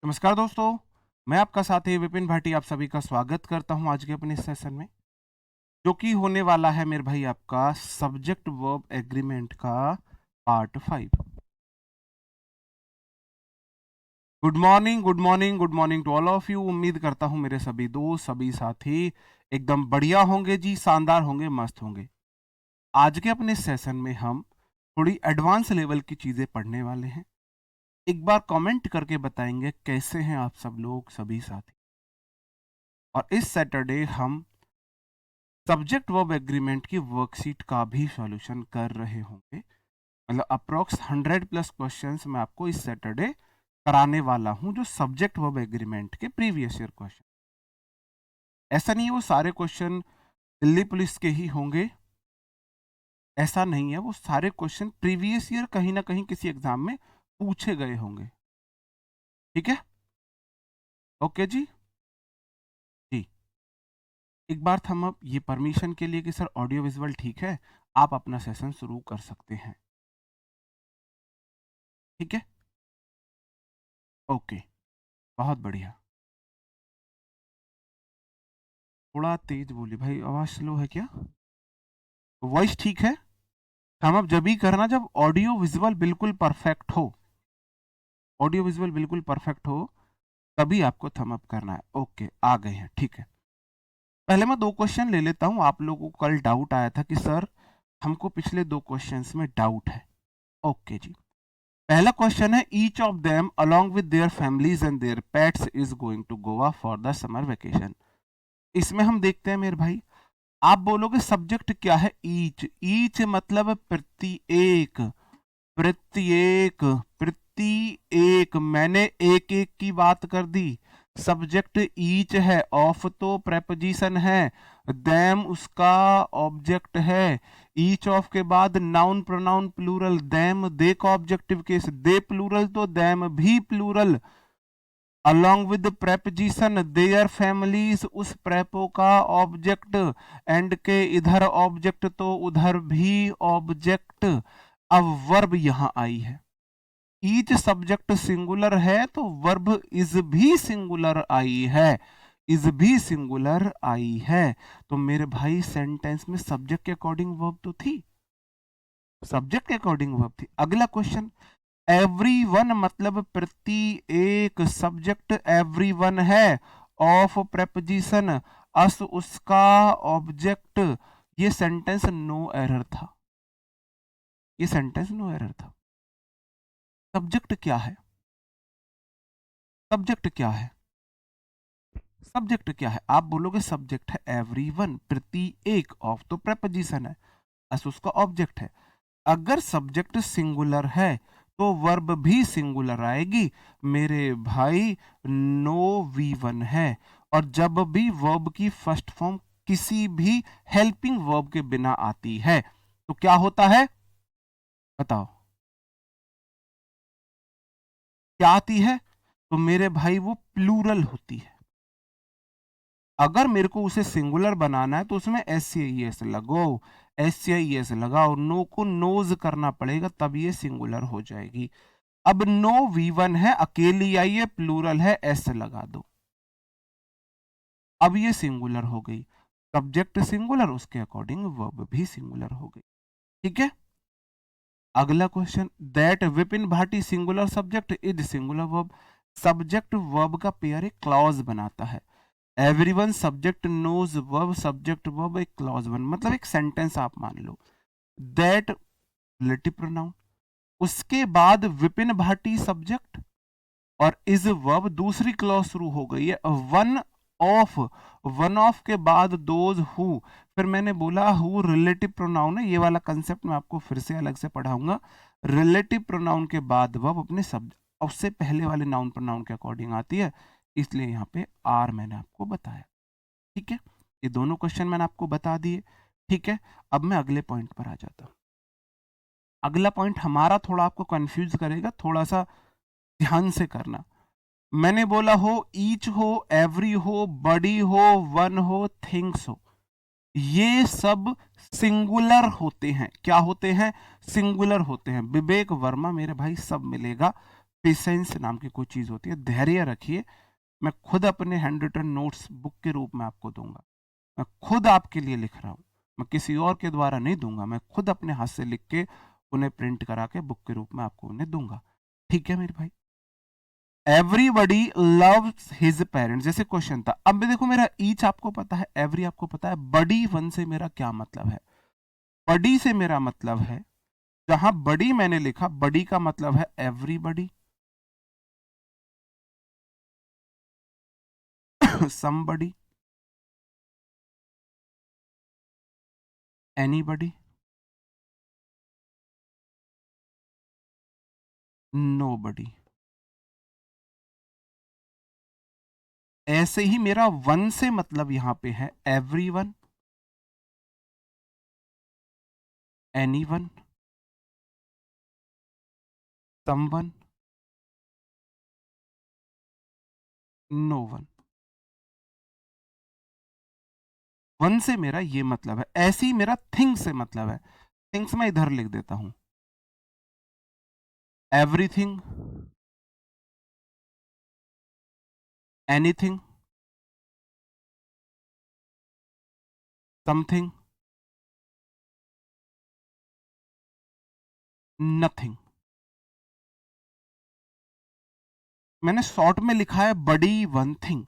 नमस्कार दोस्तों, मैं आपका साथी विपिन भाटी आप सभी का स्वागत करता हूं आज के अपने इस सेशन में, जो कि होने वाला है मेरे भाई आपका सब्जेक्ट वर्ब एग्रीमेंट का part 5। Good morning, good morning, good morning to all of you. उम्मीद करता हूं मेरे सभी दोस्त, सभी साथी एकदम बढ़िया होंगे जी, शानदार होंगे, मस्त होंगे। आज के अपने सेशन में हम थोड़ी एडवांस लेवल की चीजें पढ़ने वाले हैं। एक बार कमेंट करके बताएंगे कैसे हैं आप सब लोग, सभी साथी। और इस सैटरडे हम सब्जेक्ट वर्ब एग्रीमेंट की वर्कशीट का भी सॉल्यूशन कर रहे होंगे। मतलब अप्रोक्स 100 प्लस क्वेश्चंस मैं आपको इस सैटरडे कराने वाला हूं, जो सब्जेक्ट वर्ब एग्रीमेंट के प्रीवियस ईयर क्वेश्चन। ऐसा नहीं है वो सारे क्वेश्चन दिल्ली पुलिस के ही होंगे, ऐसा नहीं है। वो सारे क्वेश्चन प्रीवियस ईयर कहीं ना कहीं किसी एग्जाम में पूछे गए होंगे। ठीक है, ओके जी। जी, एक बार हम अब ये परमिशन के लिए कि सर ऑडियो विजुअल ठीक है, आप अपना सेशन शुरू कर सकते हैं। ठीक है, ओके, बहुत बढ़िया। थोड़ा तेज बोलिए भाई, आवाज स्लो है क्या? वॉइस ठीक है? हम अब जब ही करना जब ऑडियो विजुअल बिल्कुल परफेक्ट हो, ऑडियो विजुअल बिल्कुल परफेक्ट हो, तभी आपको थम अप करना है। ओके, आ गए हैं, ठीक है। पहले मैं दो क्वेश्चन ले लेता हूं। आप लोगों को कल डाउट आया था कि सर हमको पिछले दो क्वेश्चंस में डाउट है। ओके जी, पहला क्वेश्चन है each of them along with their families and their pets is going to Goa for the summer vacation. इसमें हम देखते हैं मेरे भाई, आप बोलोगे सब्जेक्ट क्या है? ईच। ईच मतलब प्रत्येक, प्रत्येक, प्रत्येक। मैंने एक एक की बात कर दी। सब्जेक्ट ईच है, ऑफ तो प्रेपोजिशन है, दैम उसका ऑब्जेक्ट है। ईच ऑफ के बाद noun pronoun plural, them they का ऑब्जेक्टिव केस, दे प्लूरल तो दैम भी plural. along with the preposition their families, उस प्रेपो का ऑब्जेक्ट, एंड के इधर ऑब्जेक्ट तो उधर भी ऑब्जेक्ट। अब वर्ब यहां आई है। ईच सब्जेक्ट सिंगुलर है तो वर्ब इज भी सिंगुलर आई है, इज भी सिंगुलर आई है। तो मेरे भाई सेंटेंस में सब्जेक्ट के अकॉर्डिंग वर्ब तो थी, सब्जेक्ट के अकॉर्डिंग वर्ब थी। अगला क्वेश्चन, एवरीवन मतलब प्रत्येक, सब्जेक्ट एवरीवन है, ऑफ प्रेपोजिशन अस उसका ऑब्जेक्ट। ये सेंटेंस नो एरर था, ये सेंटेंस नो एरर था। सब्जेक्ट क्या है? सब्जेक्ट क्या है? सब्जेक्ट क्या है? आप बोलोगे सब्जेक्ट है एवरीवन, प्रत्येक, ऑफ तो प्रेपोजिशन है, अस उसका ऑब्जेक्ट है। अगर सब्जेक्ट सिंगुलर है तो वर्ब भी सिंगुलर आएगी मेरे भाई। नो वी वन है, और जब भी वर्ब की फर्स्ट फॉर्म किसी भी हेल्पिंग वर्ब के बिना आती है तो क्या होता है? बताओ, क्या आती है? तो मेरे भाई वो प्लूरल होती है। अगर मेरे को उसे सिंगुलर बनाना है तो उसमें एस सी आई एस लगाओ, एस सी आई एस लगाओ, नो को नोज करना पड़ेगा तब ये सिंगुलर हो जाएगी। अब नो वी वन है, अकेली आई है, प्लूरल है, एस लगा दो, अब ये सिंगुलर हो गई। सब्जेक्ट सिंगुलर, उसके अकॉर्डिंग वर्ब भी सिंगुलर हो गई। ठीक है, अगला question, that Vipin Bhati singular subject is singular verb. Subject verb का पेयर एक क्लॉज बनाता है। Everyone subject, knows verb, subject verb एक क्लॉज बन, मतलब एक सेंटेंस आप मान लो। दैट रिलेटिव प्रोनाउन, उसके बाद विपिन भाटी सब्जेक्ट और इज वर्ब, दूसरी क्लॉज शुरू हो गई है वन ऑफ, वन ऑफ के बाद दोज हु। फिर मैंने बोला हु रिलेटिव प्रोनाउन है, ये वाला कंसेप्ट मैं आपको फिर से अलग से पढ़ाऊंगा। रिलेटिव प्रोनाउन के बाद वर्ब अपने शब्द उससे पहले वाले नाउन प्रोनाउन के अकॉर्डिंग आती है, इसलिए यहाँ पे आर मैंने आपको बताया। ठीक है, ये दोनों क्वेश्चन मैंने आपको बता दिए। ठीक है, अब मैं अगले पॉइंट पर आ जाता हूँ। अगला पॉइंट हमारा थोड़ा आपको कंफ्यूज करेगा, थोड़ा सा ध्यान से करना। मैंने बोला हो ईच हो, एवरी हो, बडी हो, वन हो, थिंग्स हो, ये सब सिंगुलर होते हैं। क्या होते हैं? सिंगुलर होते हैं। विवेक वर्मा मेरे भाई सब मिलेगा, पेशेंस नाम की कोई चीज होती है, धैर्य रखिए। मैं खुद अपने हैंड रिटन नोट्स बुक के रूप में आपको दूंगा, मैं खुद आपके लिए लिख रहा हूँ, मैं किसी और के द्वारा नहीं दूंगा, मैं खुद अपने हाथ से लिख के उन्हें प्रिंट करा के बुक के रूप में आपको उन्हें दूंगा। ठीक है मेरे भाई। एवरीबडी लव्स हिज पेरेंट्स, जैसे क्वेश्चन था। अब देखो मेरा ईच आपको पता है, एवरी आपको पता है, बडी वन से मेरा क्या मतलब है? बडी से मेरा मतलब है, जहां बडी मैंने लिखा, बडी का मतलब है एवरीबडी, समबडी, एनीबडी, नोबडी। ऐसे ही मेरा वन से मतलब यहां पे है everyone, anyone, someone, no one. One से मेरा ये मतलब है। ऐसे ही मेरा थिंग से मतलब है, थिंग्स मैं इधर लिख देता हूं, एवरीथिंग, एनीथिंग, समथिंग, नथिंग। मैंने शॉर्ट में लिखा है बडी वन थिंग।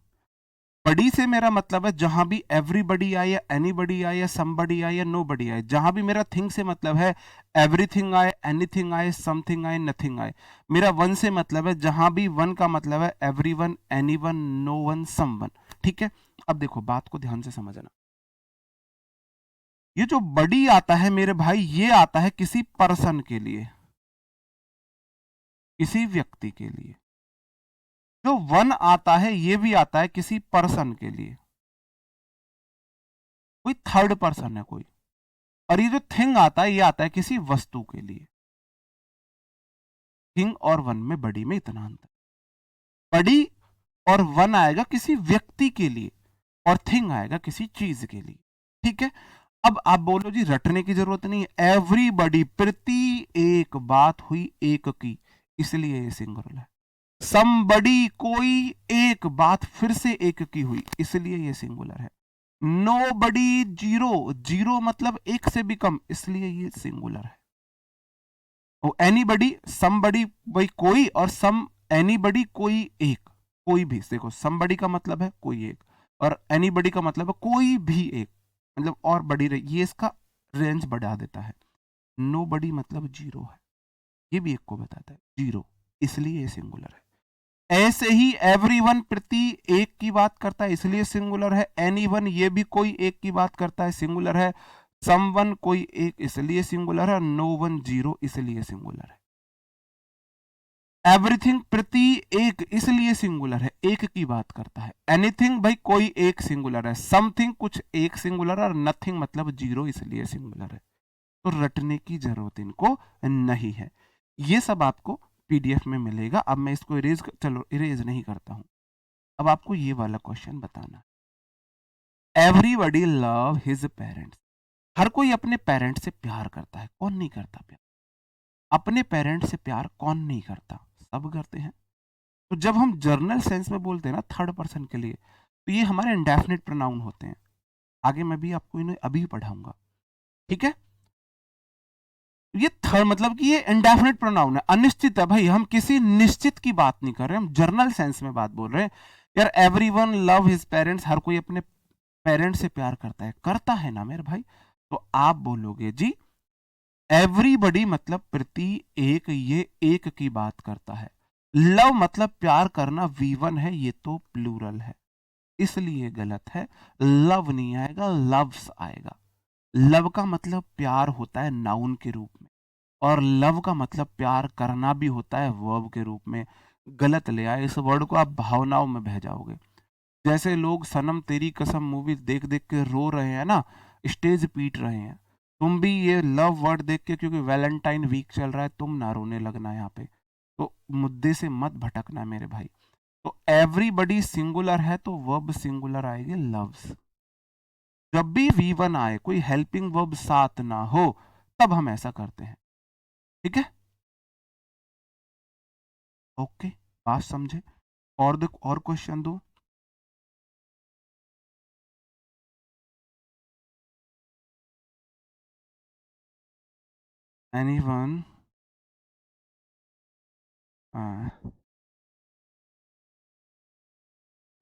बडी से मेरा मतलब है जहां भी एवरीबडी आए या एनीबडी आए या समबडी आए या नोबडी आए, जहां भी मेरा थिंग से मतलब है एवरीथिंग आए, एनीथिंग आए, समथिंग आए, नथिंग आए। मेरा वन से मतलब है जहां भी वन का मतलब है everyone, anyone, no one, someone. ठीक है। अब देखो बात को ध्यान से समझना, ये जो बडी आता है मेरे भाई, ये आता है किसी पर्सन के लिए, किसी व्यक्ति के लिए। जो वन आता है ये भी आता है किसी पर्सन के लिए, कोई थर्ड पर्सन है कोई। और ये जो थिंग आता है ये आता है किसी वस्तु के लिए। थिंग और वन में, बड़ी में इतना अंतर। बड़ी और वन आएगा किसी व्यक्ति के लिए, और थिंग आएगा किसी चीज के लिए। ठीक है। अब आप बोलो जी रटने की जरूरत नहीं है, एवरीबडी, प्रति एक बात हुई एक की, इसलिए ये सिंगुलर है। समबडी, कोई एक बात फिर से एक की हुई, इसलिए ये सिंगुलर है। नो बडी, जीरो, जीरो मतलब एक से भी कम, इसलिए ये सिंगुलर है। एनीबडी, समबडी भाई कोई, और सम, एनीबडी कोई एक, कोई भी। देखो समबडी का मतलब है कोई एक, और एनीबडी का मतलब है कोई भी एक, मतलब और बड़ी रही, ये इसका रेंज बढ़ा देता है। नो बडी मतलब जीरो है, ये भी एक को बताता है जीरो, इसलिए ये सिंगुलर है। ऐसे ही एवरीवन प्रति एक की बात करता है, इसलिए सिंगुलर है। एनीवन, ये भी कोई एक की बात करता है, सिंगुलर है। समवन, कोई एक, इसलिए सिंगुलर है। नो वन, जीरो, इसलिए सिंगुलर है। एवरीथिंग, प्रति एक, इसलिए सिंगुलर है, एक की बात करता है। एनीथिंग, भाई कोई एक, सिंगुलर है। समथिंग, कुछ एक, सिंगुलर है। और नथिंग मतलब जीरो, इसलिए सिंगुलर है। तो रटने की जरूरत इनको नहीं है। ये सब आपको पीडीएफ में मिलेगा। अब मैं इसको इरेज, चलो इरेज नहीं करता हूं। अब आपको ये वाला क्वेश्चन बताना, एवरीबडी लव हिज पेरेंट्स। हर कोई अपने पेरेंट्स से प्यार करता है, कौन नहीं करता प्यार? अपने पेरेंट्स से प्यार कौन नहीं करता? सब करते हैं। तो जब हम जर्नल सेंस में बोलते हैं ना थर्ड पर्सन के लिए, तो ये हमारे इंडेफिनिट प्रोनाउन होते हैं। आगे मैं भी आपको इन्हें अभी पढ़ाऊंगा। ठीक है। ये थर्ड मतलब कि ये इंडेफिनिट प्रोनाउन है, अनिश्चित है भाई। हम किसी निश्चित की बात नहीं कर रहे, हम जर्नल सेंस में बात बोल रहे हैं। यार एवरीवन लव हिज पेरेंट्स, हर कोई अपने पेरेंट्स से प्यार करता है, करता है ना मेरे भाई। तो आप बोलोगे जी एवरीबडी मतलब प्रति एक, ये एक की बात करता है। लव मतलब प्यार करना, वी1 है, ये तो प्लूरल है, इसलिए गलत है। लव नहीं आएगा, लव्स आएगा। लव का मतलब प्यार होता है नाउन के रूप में, और लव का मतलब प्यार करना भी होता है वर्ब के रूप में। गलत ले आए इस वर्ड को, आप भावनाओं में बह जाओगे। जैसे लोग सनम तेरी कसम मूवी देख देख के रो रहे हैं ना, स्टेज पीट रहे हैं, तुम भी ये लव वर्ड देख के, क्योंकि वैलेंटाइन वीक चल रहा है, तुम ना रोने लगना यहाँ पे। तो मुद्दे से मत भटकना मेरे भाई। तो एवरीबडी सिंगुलर है तो वर्ब सिंगुलर आएगी लव्स। जब भी वी1 आए, कोई हेल्पिंग वर्ब साथ ना हो, तब हम ऐसा करते हैं। ठीक है। ओके, बात समझे? और क्वेश्चन दो। Anyone?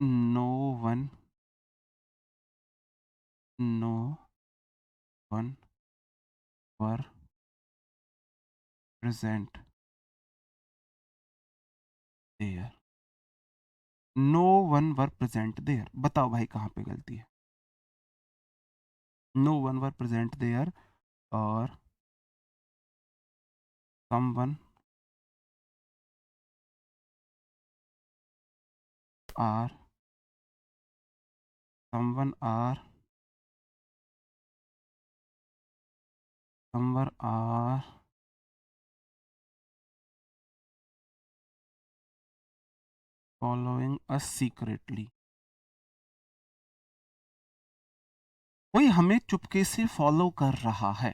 No one, no one were present there. No one were present there, बताओ भाई कहाँ पे गलती है? No one were present there और someone are someone are someone are following us secretly। कोई हमें चुपके से फॉलो कर रहा है,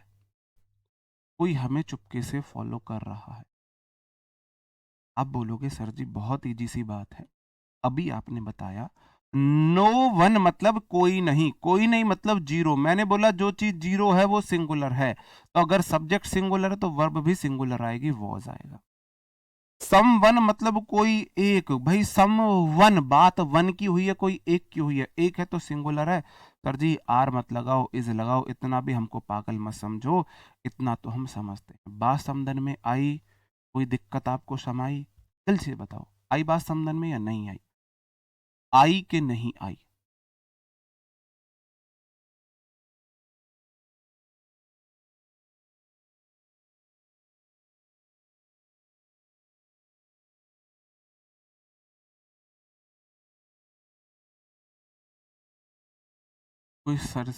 कोई हमें चुपके से फॉलो कर रहा है। आप बोलोगे सर जी बहुत इजी सी बात है, अभी आपने बताया नो वन मतलब कोई नहीं, कोई नहीं मतलब जीरो। मैंने बोला जो चीज जीरो है वो सिंगुलर है, तो अगर सब्जेक्ट सिंगुलर है तो वर्ब भी सिंगुलर आएगी, वॉज आएगा। सम वन मतलब कोई एक, भाई सम वन, बात वन की हुई है, कोई एक की हुई है, एक है तो सिंगुलर है। सर जी आर मत लगाओ, इज लगाओ, इतना भी हमको पागल मत समझो, इतना तो हम समझते हैं। बात समझन में आई? कोई दिक्कत आपको समाई? दिल से बताओ, आई बात समझन में या नहीं आई? आई कि नहीं आई? कोई सर,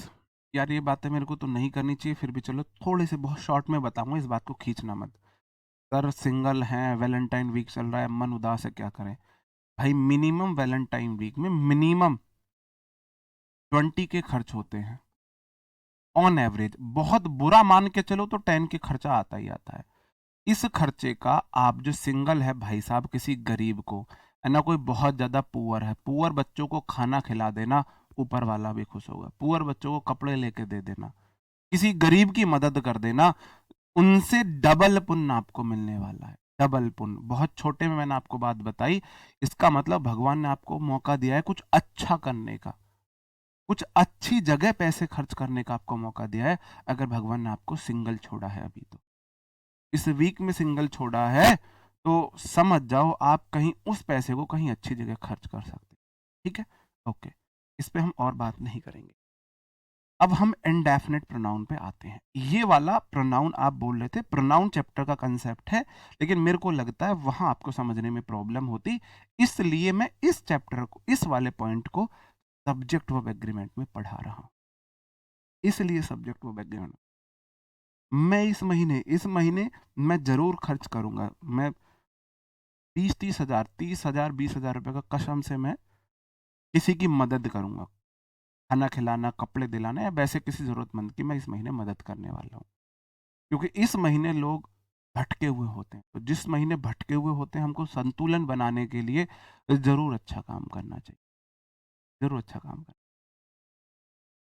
यार ये बातें मेरे को तो नहीं करनी चाहिए, फिर भी चलो थोड़े से बहुत शॉर्ट में बताऊंगा, इस बात को खींचना मत। सर सिंगल हैं, वैलेंटाइन वीक चल रहा है, मन उदास है, क्या करें? भाई मिनिमम वैलेंटाइन वीक में मिनिमम 20 के खर्च होते हैं ऑन एवरेज। बहुत बुरा मान के चलो तो 10 के खर्चा आता ही आता है। इस खर्चे का आप जो सिंगल है भाई साहब, किसी गरीब को, है ना, कोई बहुत ज्यादा पुअर है, पुअर बच्चों को खाना खिला देना, ऊपर वाला भी खुश होगा। पुअर बच्चों को कपड़े लेके दे देना, किसी गरीब की मदद कर देना, उनसे डबल पुण्य आपको मिलने वाला है, डबल पुण्य। बहुत छोटे में मैंने आपको बात बताई, इसका मतलब भगवान ने आपको मौका दिया है कुछ अच्छा करने का, कुछ अच्छी जगह पैसे खर्च करने का आपको मौका दिया है। अगर भगवान ने आपको सिंगल छोड़ा है अभी, तो इस वीक में सिंगल छोड़ा है, तो समझ जाओ आप कहीं उस पैसे को कहीं अच्छी जगह खर्च कर सकते हैं। ठीक है, ओके, इस पे हम और बात नहीं करेंगे। अब हम इंडेफिनिट प्रोनाउन पे आते हैं। ये वाला प्रोनाउन आप बोल रहे थे, प्रोनाउन चैप्टर का कंसेप्ट है, लेकिन मेरे को लगता है वहां आपको समझने में प्रॉब्लम होती, इसलिए मैं इस चैप्टर को, इस वाले पॉइंट को सब्जेक्ट वर्ब एग्रीमेंट में पढ़ा रहा हूं। इसलिए सब्जेक्ट वर्ब एग्रीमेंट मैं इस महीने मैं जरूर खर्च करूंगा। मैं 20-30 हजार, 30 हजार, 20 हजार रुपए का कसम से मैं किसी की मदद करूंगा, खाना खिलाना, कपड़े दिलाना, या वैसे किसी जरूरतमंद की मैं इस महीने मदद करने वाला हूँ। क्योंकि इस महीने लोग भटके हुए होते हैं, तो जिस महीने भटके हुए होते हैं हमको संतुलन बनाने के लिए जरूर अच्छा काम करना चाहिए, जरूर अच्छा काम करना।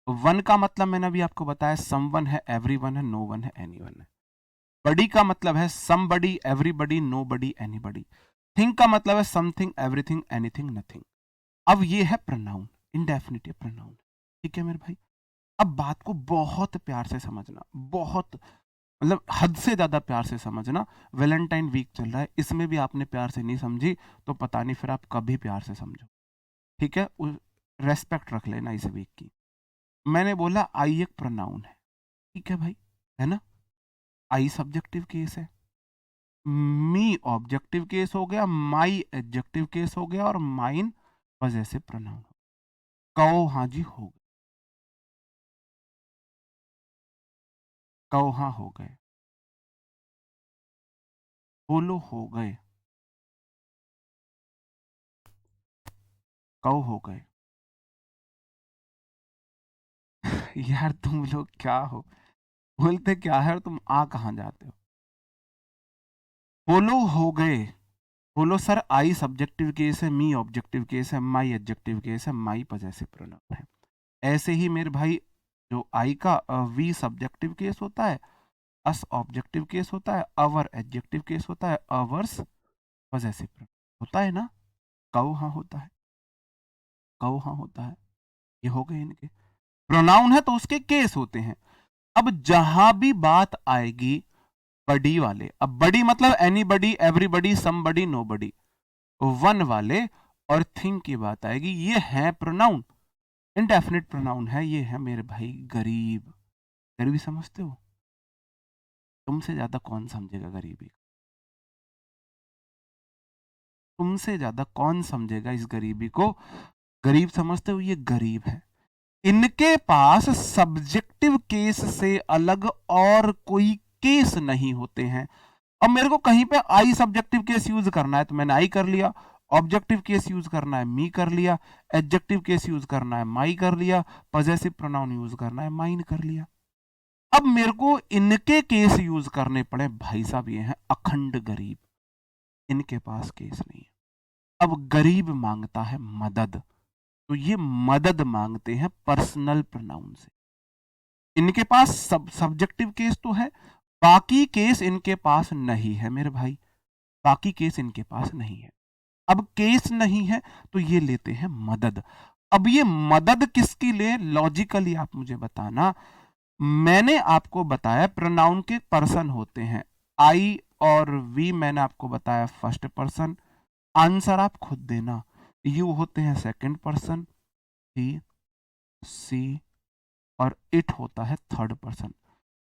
वन का मतलब मैंने अभी आपको बताया, समवन है, एवरीवन है, नो वन है, एनीवन है। बडी का मतलब है somebody, everybody, nobody, anybody. Thing का मतलब है समथिंग, एवरीथिंग, एनीथिंग, नथिंग। अब ये है प्रोनाउन, इंडेफिनिटिव प्रोनाउन। ठीक है मेरे भाई, अब बात को बहुत प्यार से समझना, बहुत मतलब हद से ज्यादा प्यार से समझना। वैलेंटाइन वीक चल रहा है, इसमें भी आपने प्यार से नहीं समझी तो पता नहीं फिर आप कभी प्यार से समझो। ठीक है, रेस्पेक्ट रख लेना इस वीक की। मैंने बोला आई एक प्रोनाउन है, ठीक है भाई, है ना? आई सब्जेक्टिव केस है, मी ऑब्जेक्टिव केस हो गया, माई एडजेक्टिव केस हो गया, और माइन पजेसिव प्रोनाउन। कहो हाँ जी हो गए, कहो हाँ हो गए, बोलो हो गए, कहो हो गए। यार तुम लोग क्या हो, बोलते क्या है और तुम आ कहाँ जाते हो? बोलो हो गए, बोलो सर आई सब्जेक्टिव केस है, मी ऑब्जेक्टिव केस है, माई एडजेक्टिव केस है, माई पजेसिव प्रोनाउन है। ऐसे ही मेरे भाई जो आई का वी सब्जेक्टिव केस होता है, अस ऑब्जेक्टिव केस होता है, अवर एडजेक्टिव केस होता है, अवर्स पजेसिव प्रोनाउन होता है ना। कव हाँ होता है, कव हाँ होता है। ये हो गए इनके प्रोनाउन है तो उसके केस होते हैं। अब जहां भी बात आएगी बडी वाले, अब बडी मतलब anybody, everybody, somebody, nobody, one वाले और थिंग की बात आएगी, ये है प्रोनाउन, इंडेफिनिट प्रोनाउन है। ये है मेरे भाई गरीब। गरीबी समझते हो? तुमसे ज्यादा कौन समझेगा गरीबी? तुमसे ज्यादा कौन समझेगा इस गरीबी को? गरीब समझते हो? ये गरीब है। इनके पास सब्जेक्टिव केस से अलग और कोई केस नहीं होते हैं। अब मेरे को कहीं पे आई सब्जेक्टिव केस यूज करना है तो मैंने आई कर लिया, ऑब्जेक्टिव केस यूज करना है मी कर लिया, एडजेक्टिव केस यूज करना है माई कर लिया, पजेसिव प्रोनाउन यूज करना है माइन कर लिया। अब मेरे को इनके केस यूज करने पड़े, भाई साहब ये हैं अखंड गरीब, इनके पास केस नहीं है। अब गरीब मांगता है मदद, तो ये मदद मांगते हैं पर्सनल प्रोनाउन से। इनके पास सब्जेक्टिव केस तो है, बाकी केस इनके पास नहीं है मेरे भाई, बाकी केस इनके पास नहीं है। अब केस नहीं है तो ये लेते हैं मदद। अब ये मदद किसकी ले, लॉजिकली आप मुझे बताना। मैंने आपको बताया प्रोनाउन के पर्सन होते हैं, आई और वी मैंने आपको बताया फर्स्ट पर्सन, आंसर आप खुद देना। यू होते हैं सेकंड पर्सन, ही, सी और इट होता है थर्ड पर्सन।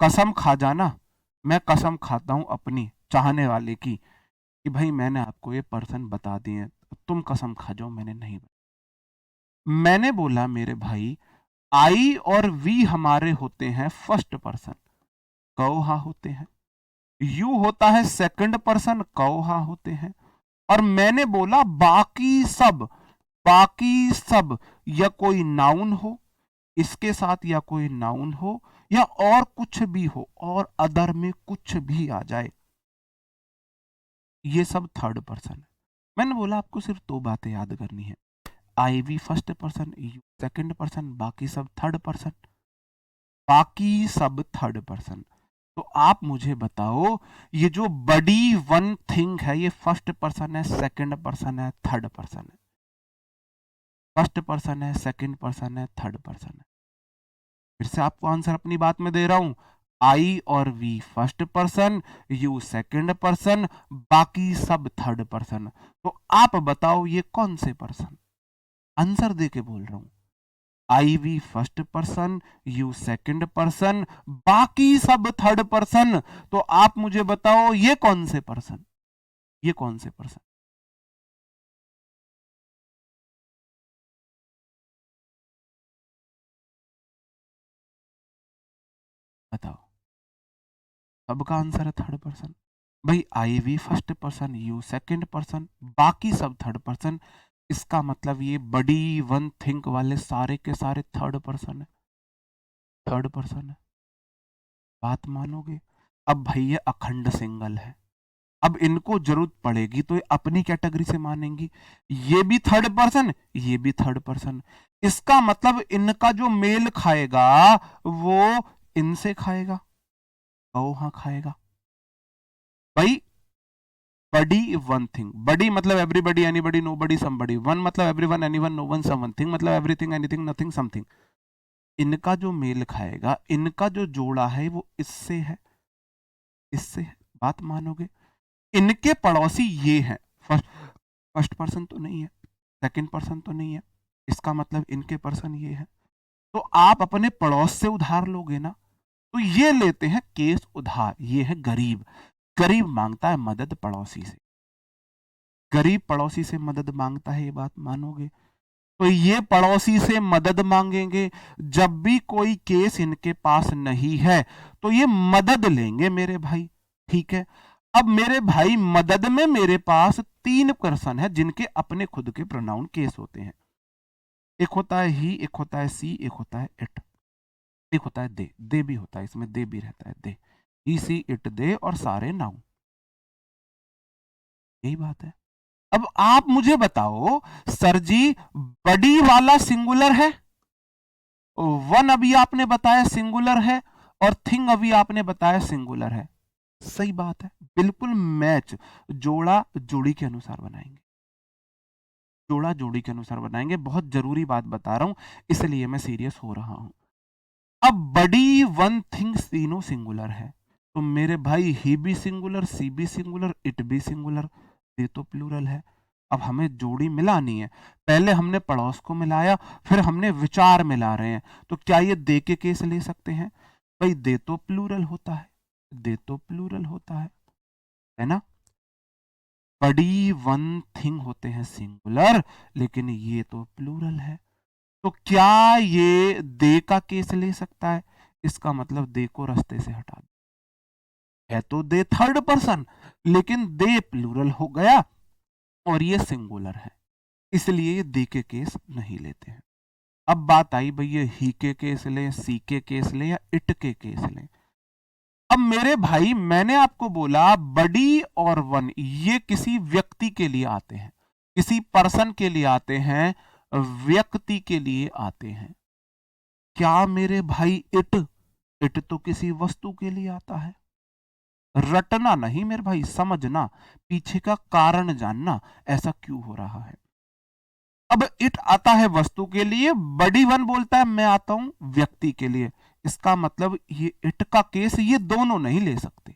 कसम खा जाना, मैं कसम खाता हूं अपनी चाहने वाले की कि भाई मैंने आपको ये पर्सन बता दिए, तुम कसम खा जाओ मैंने नहीं बताया। मैंने बोला मेरे भाई आई और वी हमारे होते हैं फर्स्ट पर्सन, कौहा होते हैं। यू होता है सेकंड पर्सन, कौहा होते हैं। और मैंने बोला बाकी सब, बाकी सब या कोई नाउन हो इसके साथ, या कोई नाउन हो, या और कुछ भी हो, और अदर में कुछ भी आ जाए, ये सब थर्ड पर्सन है। मैंने बोला आपको सिर्फ दो बातें याद करनी है, I we first person, you second person, बाकी सब थर्ड पर्सन, बाकी सब थर्ड पर्सन। तो आप मुझे बताओ ये जो बड़ी वन थिंग है, ये फर्स्ट पर्सन है, सेकंड पर्सन है, थर्ड पर्सन है? फर्स्ट पर्सन है, सेकंड पर्सन है, थर्ड पर्सन है। फिर से आपको आंसर अपनी बात में दे रहा हूं, आई और we first person, you second person, बाकी सब थर्ड पर्सन। तो आप बताओ ये कौन से पर्सन? आंसर दे के बोल रहा हूं, I we first person, you second person, बाकी सब थर्ड पर्सन। तो आप मुझे बताओ ये कौन से पर्सन, ये कौन से पर्सन? बताओ। सबका आंसर है थर्ड पर्सन। भाई I we first person, you second person, बाकी सब थर्ड पर्सन, इसका मतलब ये बड़ी वन थिंक वाले सारे के सारे थर्ड पर्सन है, थर्ड पर्सन है। बात मानोगे? अब भाई ये अखंड सिंगल है, अब इनको जरूरत पड़ेगी तो ये अपनी कैटेगरी से मानेंगी, ये भी थर्ड पर्सन, ये भी थर्ड पर्सन। इसका मतलब इनका जो मेल खाएगा वो इनसे खाएगा, कहो हाँ खाएगा। भाई बडी वन थिंग, बडी मतलब everybody, anybody, nobody, somebody, one मतलब everyone, anyone, no one, someone, thing मतलब एवरीथिंग, एनीथिंग, नथिंग, समथिंग। इनका जो मेल खाएगा, इनका जो जोड़ा है वो इससे है, इससे है। बात मानोगे? इनके पड़ोसी ये हैं, फर्स्ट फर्स्ट पर्सन तो नहीं है, सेकंड पर्सन तो नहीं है, इसका मतलब इनके पर्सन ये है। तो आप अपने पड़ोस से उधार लोगे ना, तो ये लेते हैं केस उधार, ये है गरीब। गरीब मांगता है मदद पड़ोसी से, गरीब पड़ोसी से मदद मांगता है, ये बात मानोगे? तो ये पड़ोसी से मदद मांगेंगे, जब भी कोई केस इनके पास नहीं है तो ये मदद लेंगे मेरे भाई, ठीक है। अब मेरे भाई मदद में मेरे पास तीन पर्सन है जिनके अपने खुद के प्रोनाउन केस होते हैं। एक होता है ही, एक होता है सी, एक होता है इट, एक होता है दे, दे भी होता है इसमें, दे भी रहता है, दे, ही सी इट दे और सारे नाउन, यही बात है। अब आप मुझे बताओ सर जी, बड़ी वाला सिंगुलर है, वन अभी आपने बताया सिंगुलर है, और थिंग अभी आपने बताया सिंगुलर है। सही बात है, बिल्कुल मैच, जोड़ा जोड़ी के अनुसार बनाएंगे, जोड़ा जोड़ी के अनुसार बनाएंगे। बहुत जरूरी बात बता रहा हूं, इसलिए मैं सीरियस हो रहा हूं। अब बड़ी वन थिंग्स तीनों सिंगुलर है, तो मेरे भाई ही भी सिंगुलर, सी भी सिंगुलर, इट भी सिंगुलर, ये तो प्लूरल है। अब हमें जोड़ी मिलानी है, पहले हमने पड़ोस को मिलाया, फिर हमने विचार मिला रहे हैं, तो क्या ये दे के केस ले सकते हैं? भाई दे तो प्लूरल होता है, दे तो प्लूरल होता है ना। बड़ी वन थिंग होते हैं सिंगुलर, लेकिन ये तो प्लूरल है, तो क्या ये दे का केस ले सकता है? इसका मतलब दे को रास्ते से हटा दो, है तो दे थर्ड पर्सन, लेकिन दे प्लूरल हो गया और ये सिंगुलर है, इसलिए ये दे के केस नहीं लेते हैं। अब बात आई भैया ही के केस लें, सी के केस लें, या इट के केस लें। अब मेरे भाई मैंने आपको बोला बड़ी और वन ये किसी व्यक्ति के लिए आते हैं, किसी पर्सन के लिए आते हैं, व्यक्ति के लिए आते हैं। क्या मेरे भाई इट, इट तो किसी वस्तु के लिए आता है। रटना नहीं मेरे भाई, समझना, पीछे का कारण जानना, ऐसा क्यों हो रहा है। अब इट आता है वस्तु के लिए, बड़ी वन बोलता है मैं आता हूं व्यक्ति के लिए। इसका मतलब ये इट का केस ये दोनों नहीं ले सकते,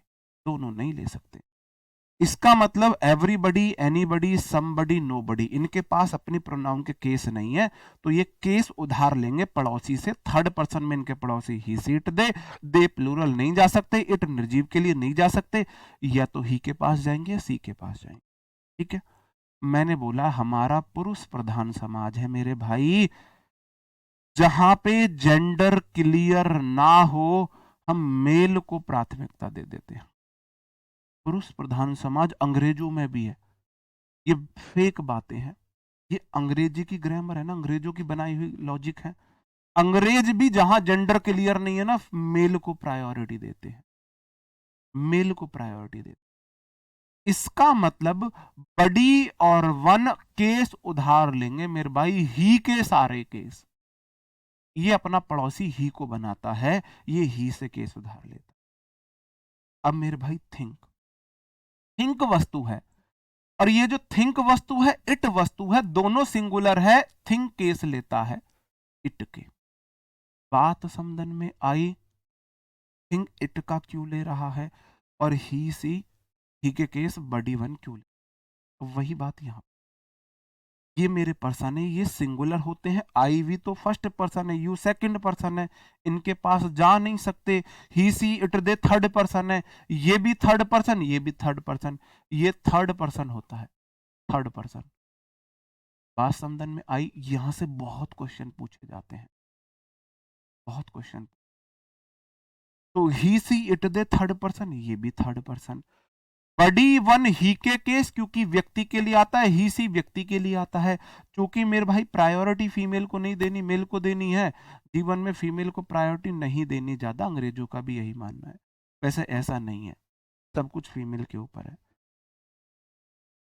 दोनों नहीं ले सकते। इसका मतलब एवरीबडी, एनीबडी, समबडी, नोबडी, इनके पास अपनी प्रोनाउन के केस नहीं है, तो ये केस उधार लेंगे पड़ोसी से। थर्ड पर्सन में इनके पड़ोसी ही सीट दे प्लूरल नहीं जा सकते, इट निर्जीव के लिए नहीं जा सकते, या तो ही के पास जाएंगे या सी के पास जाएंगे। ठीक है, मैंने बोला हमारा पुरुष प्रधान समाज है मेरे भाई, जहां पे जेंडर क्लियर ना हो हम मेल को प्राथमिकता दे देते हैं। पुरुष प्रधान समाज अंग्रेजों में भी है, ये फेक बातें हैं, ये अंग्रेजी की ग्रामर है ना, अंग्रेजों की बनाई हुई लॉजिक है। अंग्रेज भी जहां जेंडर क्लियर नहीं है ना, मेल को प्रायोरिटी देते हैं, मेल को प्रायोरिटी देते हैं। इसका मतलब बड़ी और वन केस उधार लेंगे मेरे भाई, ही के सारे केस। ये अपना पड़ोसी ही को बनाता है, ये ही से केस उधार लेता है। अब मेरे भाई थिंक, थिंक वस्तु है, और ये जो थिंक वस्तु है इट वस्तु है, दोनों सिंगुलर है, थिंक केस लेता है इट के। बात समझन में आई, थिंक इट का क्यों ले रहा है, और ही सी ही के केस बड़ी वन क्यों ले, तो वही बात यहां, ये मेरे पर्सन है, ये सिंगुलर होते हैं, आई वी तो फर्स्ट पर्सन है, यू सेकंड पर्सन है, इनके पास जा नहीं सकते। He she it they third person है, ये भी थर्ड पर्सन, ये भी थर्ड पर्सन, ये थर्ड पर्सन होता है, थर्ड पर्सन। बात समझन में आई। यहां से बहुत क्वेश्चन पूछे जाते हैं, बहुत क्वेश्चन। तो he she it they third person, ये भी थर्ड पर्सन। बड़ी वन ही के केस क्योंकि व्यक्ति के लिए आता है, ही सी व्यक्ति के लिए आता है, क्योंकि मेरे भाई प्रायोरिटी फीमेल को नहीं देनी, मेल को देनी है। जीवन में फीमेल को प्रायोरिटी नहीं देनी ज्यादा, अंग्रेजों का भी यही मानना है। वैसे ऐसा नहीं है, सब कुछ फीमेल के ऊपर है।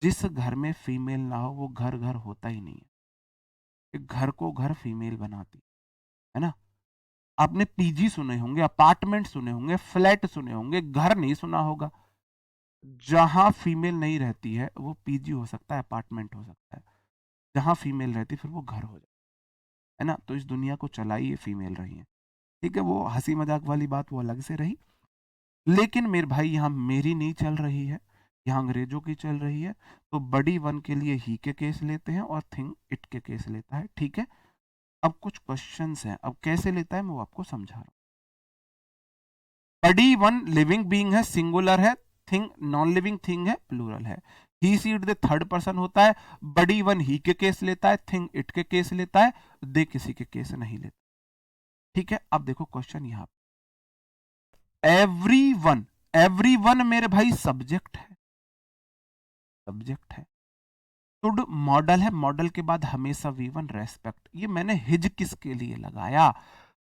जिस घर में फीमेल ना हो वो घर घर होता ही नहीं है, एक घर को घर फीमेल बनाती है ना। आपने पीजी सुने होंगे, अपार्टमेंट सुने होंगे, फ्लैट सुने होंगे, घर नहीं सुना होगा। जहां फीमेल नहीं रहती है वो पीजी हो सकता है, अपार्टमेंट हो सकता है, जहां फीमेल रहती फिर वो घर हो जाता है ना। तो इस दुनिया को चलाई ये फीमेल रही है, ठीक है, वो हंसी मजाक वाली बात वो अलग से रही। लेकिन मेरे भाई यहाँ मेरी नहीं चल रही है, यहाँ अंग्रेजों की चल रही है। तो बड़ी वन के लिए ही के केस लेते हैं और थिंग इट के केस लेता है, ठीक है। अब कुछ क्वेश्चंस हैं, अब कैसे लेता है मैं वो आपको समझा रहा हूं। बड़ी वन लिविंग बीइंग है, सिंगुलर है, थिंग नॉन लिविंग थिंग है, प्लूरल है। He she it they third person होता है, बड़ी वन ही के केस लेता है, थिंग इट के केस लेता है, दे किसी के केस नहीं लेता, ठीक है। अब देखो क्वेश्चन यहां, एवरी वन मेरे भाई सब्जेक्ट है, सब्जेक्ट है। शुड मॉडल है, मॉडल के बाद हमेशा वी वन रेस्पेक्ट, ये मैंने हिज किसके लिए लगाया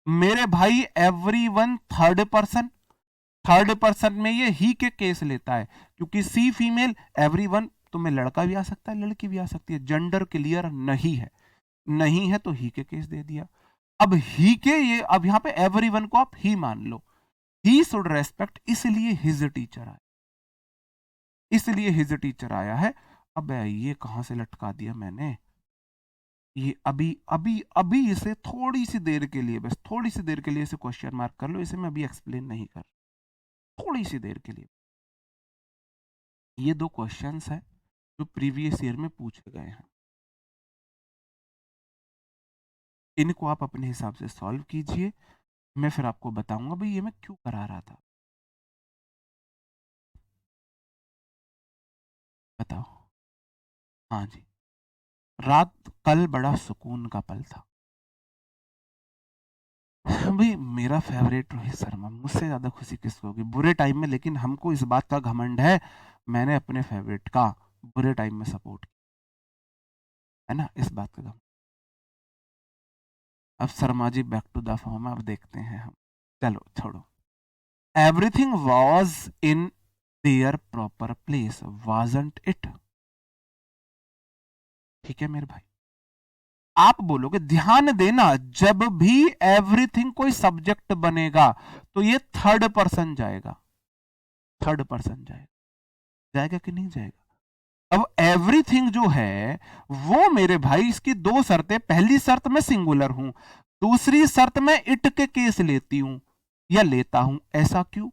मेरे भाई, every one third person, third person में ये ही के केस लेता है, क्योंकि सी फीमेल, एवरी वन शब्दों में लड़का भी आ सकता है, लड़की भी आ सकती है। जेंडर क्लियर नहीं है, नहीं है तो ही के केस दे दिया। अब ही के ये, अब यहाँ पे एवरीवन को आप ही मान लो, ही शुड रेस्पेक्ट, इसलिए हिज टीचर आया, इसलिए हिज टीचर आया है। अब ये कहां से लटका दिया मैंने, ये अभी अभी अभी इसे थोड़ी सी देर के लिए, बस थोड़ी सी देर के लिए इसे क्वेश्चन मार्क कर लो, इसे मैं अभी एक्सप्लेन नहीं कर, थोड़ी सी देर के लिए। ये दो क्वेश्चंस है जो प्रीवियस ईयर में पूछे गए हैं, इनको आप अपने हिसाब से सॉल्व कीजिए, मैं फिर आपको बताऊंगा भाई ये मैं क्यों करा रहा था। बताओ। हाँ जी, रात कल बड़ा सुकून का पल था भाई, मेरा फेवरेट रोहित शर्मा, मुझसे ज्यादा खुशी किसको होगी बुरे टाइम में, लेकिन हमको इस बात का घमंड है, मैंने अपने फेवरेट का बुरे टाइम में सपोर्ट किया है ना, इस बात का घमंड। अब Sharma ji back to the form, अब देखते हैं हम, चलो छोड़ो। Everything was in their proper place, wasn't it? ठीक है मेरे भाई, आप बोलोगे ध्यान देना, जब भी एवरीथिंग कोई सब्जेक्ट बनेगा तो ये थर्ड पर्सन जाएगा, थर्ड पर्सन जाएगा, जाएगा कि नहीं जाएगा? अब एवरीथिंग जो है वो मेरे भाई, इसकी दो शर्तें, पहली शर्त मैं सिंगुलर हूं, दूसरी शर्त मैं इट के केस लेती हूं या लेता हूं। ऐसा क्यों?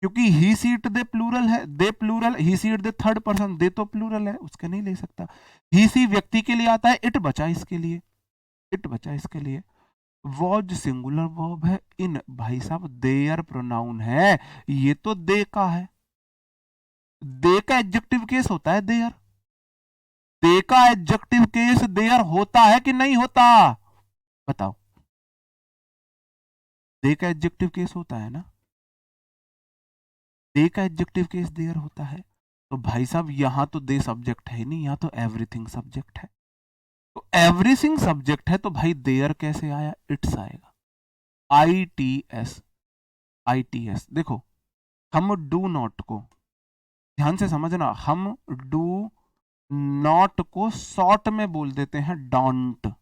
क्योंकि ही सीट दे प्लूरल है, they plural, he she it they third person, they तो प्लूरल है, उसके नहीं ले सकता। ही सी व्यक्ति के लिए आता है, इट बचा इसके लिए, इट बचा इसके लिए। वॉज सिंगुलर वर्ब है, इन भाई साहब देयर प्रोनाउन है, ये तो दे का है, दे का एडजेक्टिव केस होता है देयर, दे का एडजेक्टिव केस देयर होता है कि नहीं होता? बताओ, दे का एडजेक्टिव केस होता है ना, दे का एडजेक्टिव केस देयर होता है। तो भाई साहब यहां तो दे सब्जेक्ट है नहीं, यहां तो एवरीथिंग सब्जेक्ट है, तो एवरीथिंग सब्जेक्ट है तो भाई देयर कैसे आया? इट्स आएगा, I T S, I T S. देखो हम डू नॉट को, ध्यान से समझना, हम डू नॉट को शॉर्ट में बोल देते हैं डोंट।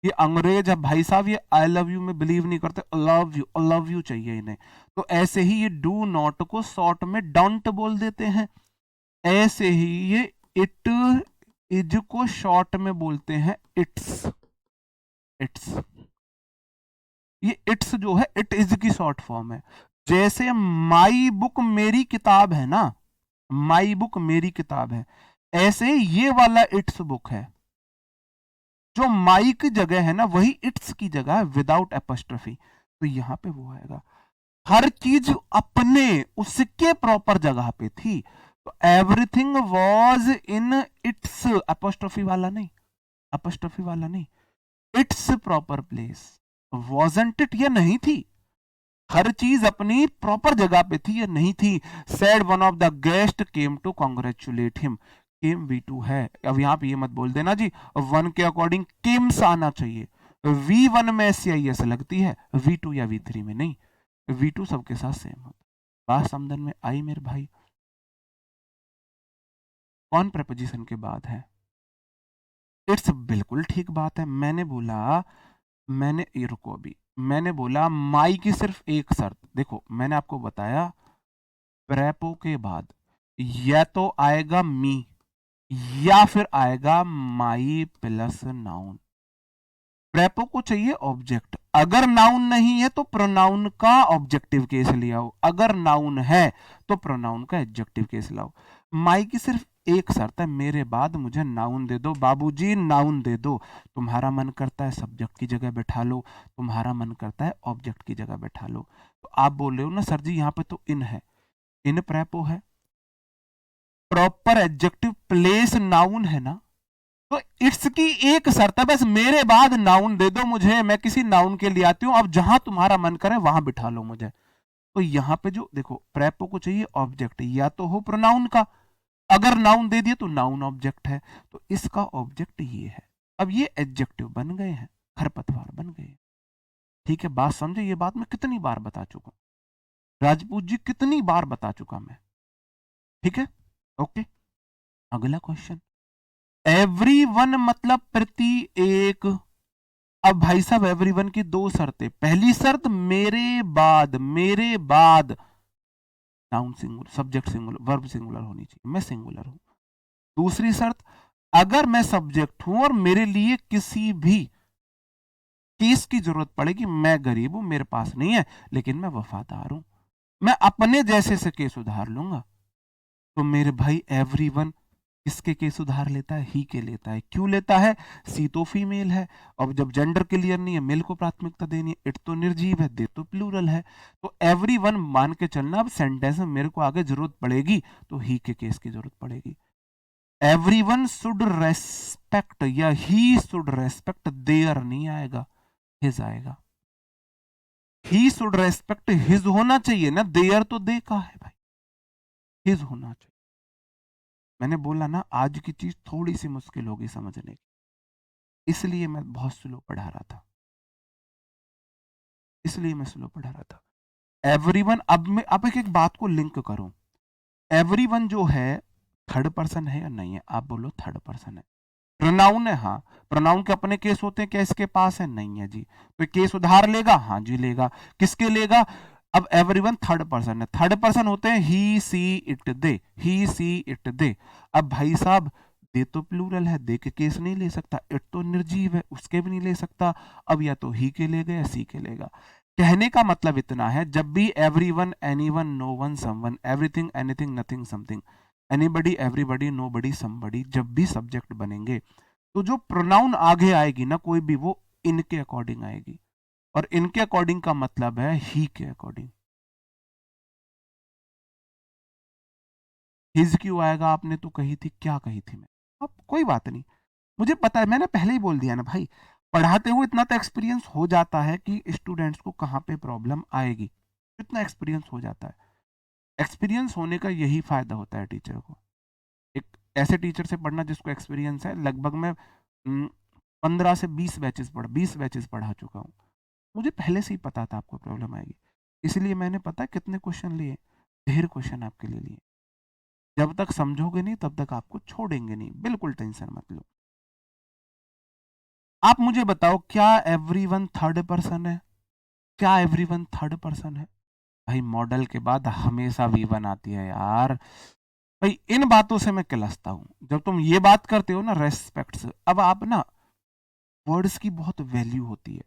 ये अंग्रेज है भाई साहब, ये आई लव यू में बिलीव नहीं करते, लव यू चाहिए इन्हें, तो ऐसे ही ये डू नॉट को शॉर्ट में डोंट बोल देते हैं, ऐसे ही ये इट इज को शॉर्ट में बोलते हैं इट्स, इट्स। ये इट्स जो है इट इज की शॉर्ट फॉर्म है। जैसे माई बुक मेरी किताब है ना, माई बुक मेरी किताब है, ऐसे ये वाला इट्स बुक है, जो माई की जगह है ना वही इट्स की जगह है विदाउट एपोस्ट्रोफी, तो यहां पे वो आएगा। हर चीज अपने उसके प्रॉपर जगह पे थी, तो everything was in its, apostrophe वाला नहीं, एपोस्ट्रोफी वाला नहीं, it's proper place. Wasn't it, ये नहीं थी, हर चीज अपनी प्रॉपर जगह पे थी, ये नहीं थी। Said one of the guest came to congratulate him, came V2 है, अब यहां पे ये मत बोल देना जी, वन के अकॉर्डिंग केम्स आना चाहिए, V1 में SCIS लगती है, V2 या V3 में नहीं, V2 सबके साथ सेम होता है। बात समझन में आई मेरे भाई? कौन प्रपोजिशन के बाद है? इट्स, बिल्कुल ठीक बात है, मैंने बोला, मैंने ये रुको अभी, मैंने बोला माई की सिर्फ एक शर्त, देखो मैंने आपको बताया प्रेपो के बाद या तो आएगा मी या फिर आएगा माई प्लस नाउन। प्रेपो को चाहिए ऑब्जेक्ट, अगर नाउन नहीं है तो प्रोनाउन का ऑब्जेक्टिव केस ले आओ, अगर नाउन है तो प्रोनाउन का एडजेक्टिव केस लाओ। माई की सिर्फ एक शर्त है, मेरे बाद मुझे नाउन दे दो बाबूजी, नाउन दे दो। तुम्हारा मन करता है सब्जेक्ट की जगह बैठा लो, तुम्हारा मन करता है ऑब्जेक्ट की जगह बैठा लो। तो आप बोल रहे हो ना सर जी यहाँ पे तो इन है, इन प्रेपो है, प्रॉपर एडजेक्टिव प्लेस नाउन है ना, तो इट्स की एक शर्त है बस, मेरे बाद नाउन दे दो मुझे, मैं किसी नाउन के लिए आती हूं, अब जहां तुम्हारा मन करे वहां बिठा लो मुझे। तो यहां पे जो देखो प्रेपो को चाहिए ऑब्जेक्ट, या तो हो प्रोनाउन का, अगर नाउन दे दिए तो नाउन ऑब्जेक्ट है, तो इसका ऑब्जेक्ट ये है। अब ये एडजेक्टिव बन गए हैं, खरपतवार बन गए। ठीक है, बात समझे? ये बात मैं कितनी बार बता चुका हूं राजपूत जी, कितनी बार बता चुका मैं। ठीक है, ओके। अगला क्वेश्चन, एवरीवन मतलब प्रति एक। अब भाई साहब एवरीवन की दो शर्तें, पहली शर्त मेरे बाद noun singular, subject singular, verb singular होनी चाहिए, मैं सिंगुलर हूं। दूसरी शर्त, अगर मैं सब्जेक्ट हूं और मेरे लिए किसी भी केस की जरूरत पड़ेगी, मैं गरीब हूं, मेरे पास नहीं है, लेकिन मैं वफादार हूं, मैं अपने जैसे से केस उधार लूंगा, तो मेरे भाई एवरीवन किसके केस उधार लेता है? ही के लेता है। क्यों लेता है? सी तो फीमेल है, और जब जेंडर क्लियर नहीं है, मेल को प्राथमिकता देनी है, इट तो निर्जीव है, दे तो प्लूरल है, तो एवरीवन मान के चलना। अब सेंटेंस में मेरे को आगे जरूरत पड़ेगी तो ही के केस की जरूरत पड़ेगी। एवरीवन शुड रेस्पेक्ट या ही शुड रेस्पेक्ट, देयर नहीं आएगा, हिज आएगा। ही शुड रेस्पेक्ट हिज होना चाहिए ना, देयर तो दे का है भाई, हिज होना चाहिए। मैंने बोला ना आज की चीज थोड़ी सी मुश्किल होगी समझने की, इसलिए मैं बहुत स्लो पढ़ा रहा था, इसलिए मैं स्लो पढ़ा रहा था। एवरीवन, अब मैं अब एक बात को लिंक करूं, एवरीवन जो है थर्ड पर्सन है या नहीं है? आप बोलो थर्ड पर्सन है। प्रोनाउन है, हाँ। प्रोनाउन के अपने केस होते हैं क्या इसके पास? है नहीं है जी, तो केस उधार लेगा, हाँ जी लेगा। किसके लेगा? अब एवरीवन थर्ड पर्सन है, थर्ड पर्सन होते हैं ही she it they, he she it दे। अब भाई साहब दे तो प्लूरल है, दे के केस नहीं ले सकता, इट तो निर्जीव है, उसके भी नहीं ले सकता। अब या तो ही के लेगा या सी के लेगा। कहने का मतलब इतना है, जब भी everyone, anyone, no one, someone, everything, anything, nothing, something, anybody, everybody, nobody, somebody, जब भी सब्जेक्ट बनेंगे तो जो प्रोनाउन आगे आएगी ना कोई भी, वो इनके अकॉर्डिंग आएगी, और इनके अकॉर्डिंग का मतलब है ही के अकॉर्डिंग। हिज क्यों आएगा? आपने तो कही थी, क्या कही थी मैं? अब कोई बात नहीं, मुझे पता है, मैंने पहले ही बोल दिया ना भाई, पढ़ाते हुए इतना तो एक्सपीरियंस हो जाता है कि स्टूडेंट्स को कहाँ पे प्रॉब्लम आएगी, इतना एक्सपीरियंस हो जाता है। एक्सपीरियंस होने का यही फायदा होता है टीचर को। एक ऐसे टीचर से पढ़ना जिसको एक्सपीरियंस है, लगभग मैं 15 से 20 बैचेस पढ़ा चुका हूँ, मुझे पहले से ही पता था आपको प्रॉब्लम आएगी, इसलिए मैंने पता कितने क्वेश्चन लिए, ढेर क्वेश्चन आपके लिए लिए। जब तक समझोगे नहीं तब तक आपको छोड़ेंगे नहीं, बिल्कुल टेंशन मत लो। आप मुझे बताओ, क्या एवरीवन थर्ड पर्सन है? क्या एवरीवन थर्ड पर्सन है? भाई मॉडल के बाद हमेशा वी वन आती है यार। भाई इन बातों से मैं किलसता हूं, जब तुम ये बात करते हो ना रेस्पेक्ट से, अब आप ना वर्ड्स की बहुत वैल्यू होती है।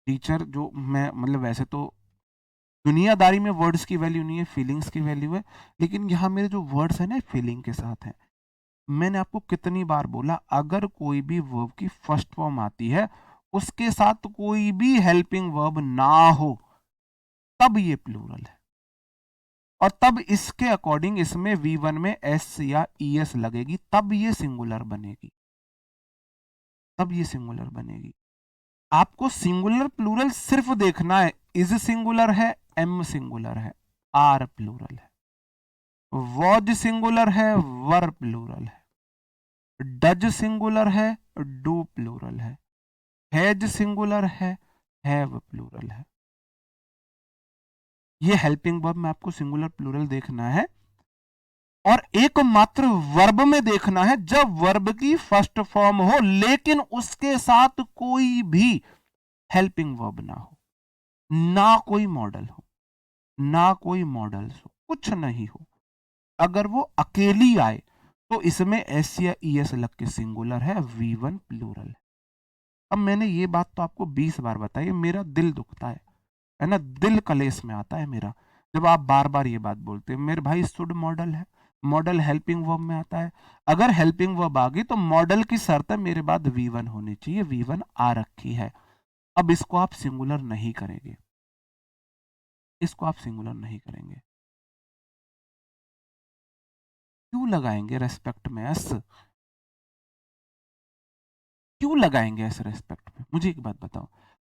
टीचर जो मैं मतलब, वैसे तो दुनियादारी में वर्ड्स की वैल्यू नहीं है, फीलिंग्स की वैल्यू है, लेकिन यहाँ मेरे जो वर्ड्स है ना फीलिंग के साथ हैं। मैंने आपको कितनी बार बोला, अगर कोई भी वर्ब की फर्स्ट फॉर्म आती है, उसके साथ कोई भी हेल्पिंग वर्ब ना हो, तब ये प्लूरल है, और तब इसके अकॉर्डिंग इसमें V1 में एस या ES लगेगी, तब ये सिंगुलर बनेगी, तब ये सिंगुलर बनेगी। आपको सिंगुलर प्लूरल सिर्फ देखना है, इज सिंगुलर है, एम सिंगुलर है, आर प्लूरल है, वॉज सिंगुलर है, वर प्लूरल है, डज सिंगुलर है, डू प्लूरल है, हैज सिंगुलर है, हैव प्लूरल है। ये हेल्पिंग वर्ब में आपको सिंगुलर प्लूरल देखना है, और एकमात्र वर्ब में देखना है जब वर्ब की फर्स्ट फॉर्म हो, लेकिन उसके साथ कोई भी हेल्पिंग वर्ब ना हो, ना कोई मॉडल हो, ना कोई मॉडल्स हो, कुछ नहीं हो। अगर वो अकेली आए तो इसमें एस या ES लग के सिंगुलर है, V1 प्लूरल है। अब मैंने ये बात तो आपको 20 बार बताई, मेरा दिल दुखता है ना, दिल कलेश में आता है मेरा, जब आप बार बार ये बात बोलते हैं। मेरे भाई शुड मॉडल है, मॉडल हेल्पिंग वर्ब में आता है, अगर हेल्पिंग वर्ब आ गई तो मॉडल की शर्त है मेरे बाद V1 होनी चाहिए, V1 आ रखी है। अब इसको आप सिंगुलर नहीं करेंगे, इसको आप सिंगुलर नहीं करेंगे, क्यों लगाएंगे रेस्पेक्ट में एस? क्यों लगाएंगे ऐसे रेस्पेक्ट में? मुझे एक बात बताओ,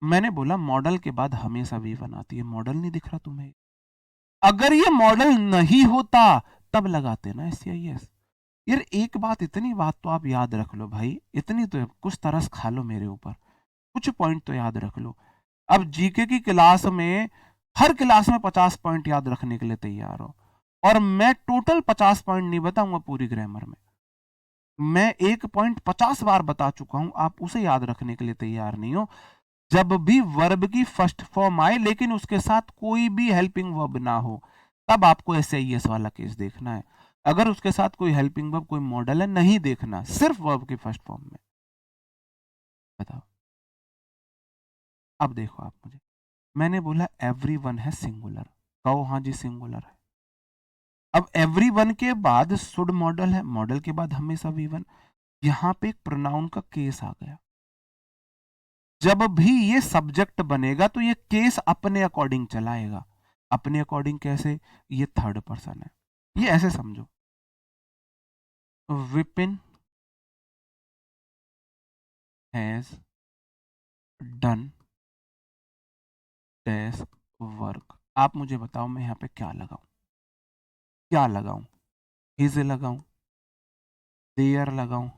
मैंने बोला मॉडल के बाद हमेशा V1 आती है, मॉडल नहीं दिख रहा तुम्हें? अगर ये मॉडल नहीं होता तब लगाते ना एस या ES। यार एक बात, इतनी बात तो आप याद रख लो भाई, इतनी तो कुछ तरस खा लो मेरे ऊपर, कुछ पॉइंट तो याद रख लो। अब जीके की क्लास में, हर क्लास में 50 पॉइंट याद रखने के लिए तैयार हो, और मैं टोटल 50 पॉइंट नहीं बताऊंगा पूरी ग्रामर में, मैं 1 पॉइंट 50 बार बता चुका हूं, आप उसे याद रखने के लिए तैयार नहीं हो। जब भी वर्ब की फर्स्ट फॉर्म आए लेकिन उसके साथ कोई भी हेल्पिंग वर्ब ना हो, तब आपको एसआईएस वाला केस देखना है। अगर उसके साथ कोई हेल्पिंग वर्ब, कोई मॉडल है, नहीं देखना, सिर्फ वर्ब की फर्स्ट फॉर्म में। बताओ, अब देखो आप मुझे, मैंने बोला एवरीवन है सिंगुलर, कहो हाँ जी सिंगुलर है। अब एवरीवन के बाद शुड मॉडल है, मॉडल के बाद हमेशा वी वन, यहां पे एक प्रोनाउन का केस आ गया। जब भी ये सब्जेक्ट बनेगा तो ये केस अपने अकॉर्डिंग चलाएगा। अपने अकॉर्डिंग कैसे? ये थर्ड पर्सन है, ये ऐसे समझो, Vipin has done dash work. आप मुझे बताओ मैं यहाँ पे क्या लगाऊं? क्या लगाऊं? हिज लगाऊं, देयर लगाऊं,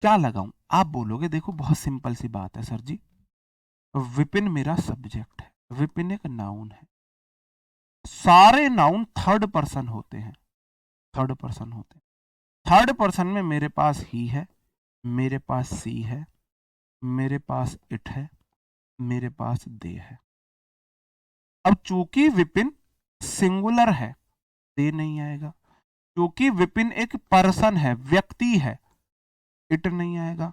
क्या लगाऊं? आप बोलोगे देखो बहुत सिंपल सी बात है सर जी, विपिन मेरा सब्जेक्ट है, विपिन एक नाउन है, सारे नाउन थर्ड पर्सन होते हैं, थर्ड पर्सन होते हैं। थर्ड पर्सन में मेरे पास ही है, मेरे पास सी है, मेरे पास इट है, मेरे पास दे है। अब चूंकि विपिन सिंगुलर है, दे नहीं आएगा। क्योंकि विपिन एक पर्सन है, व्यक्ति है, इट नहीं आएगा।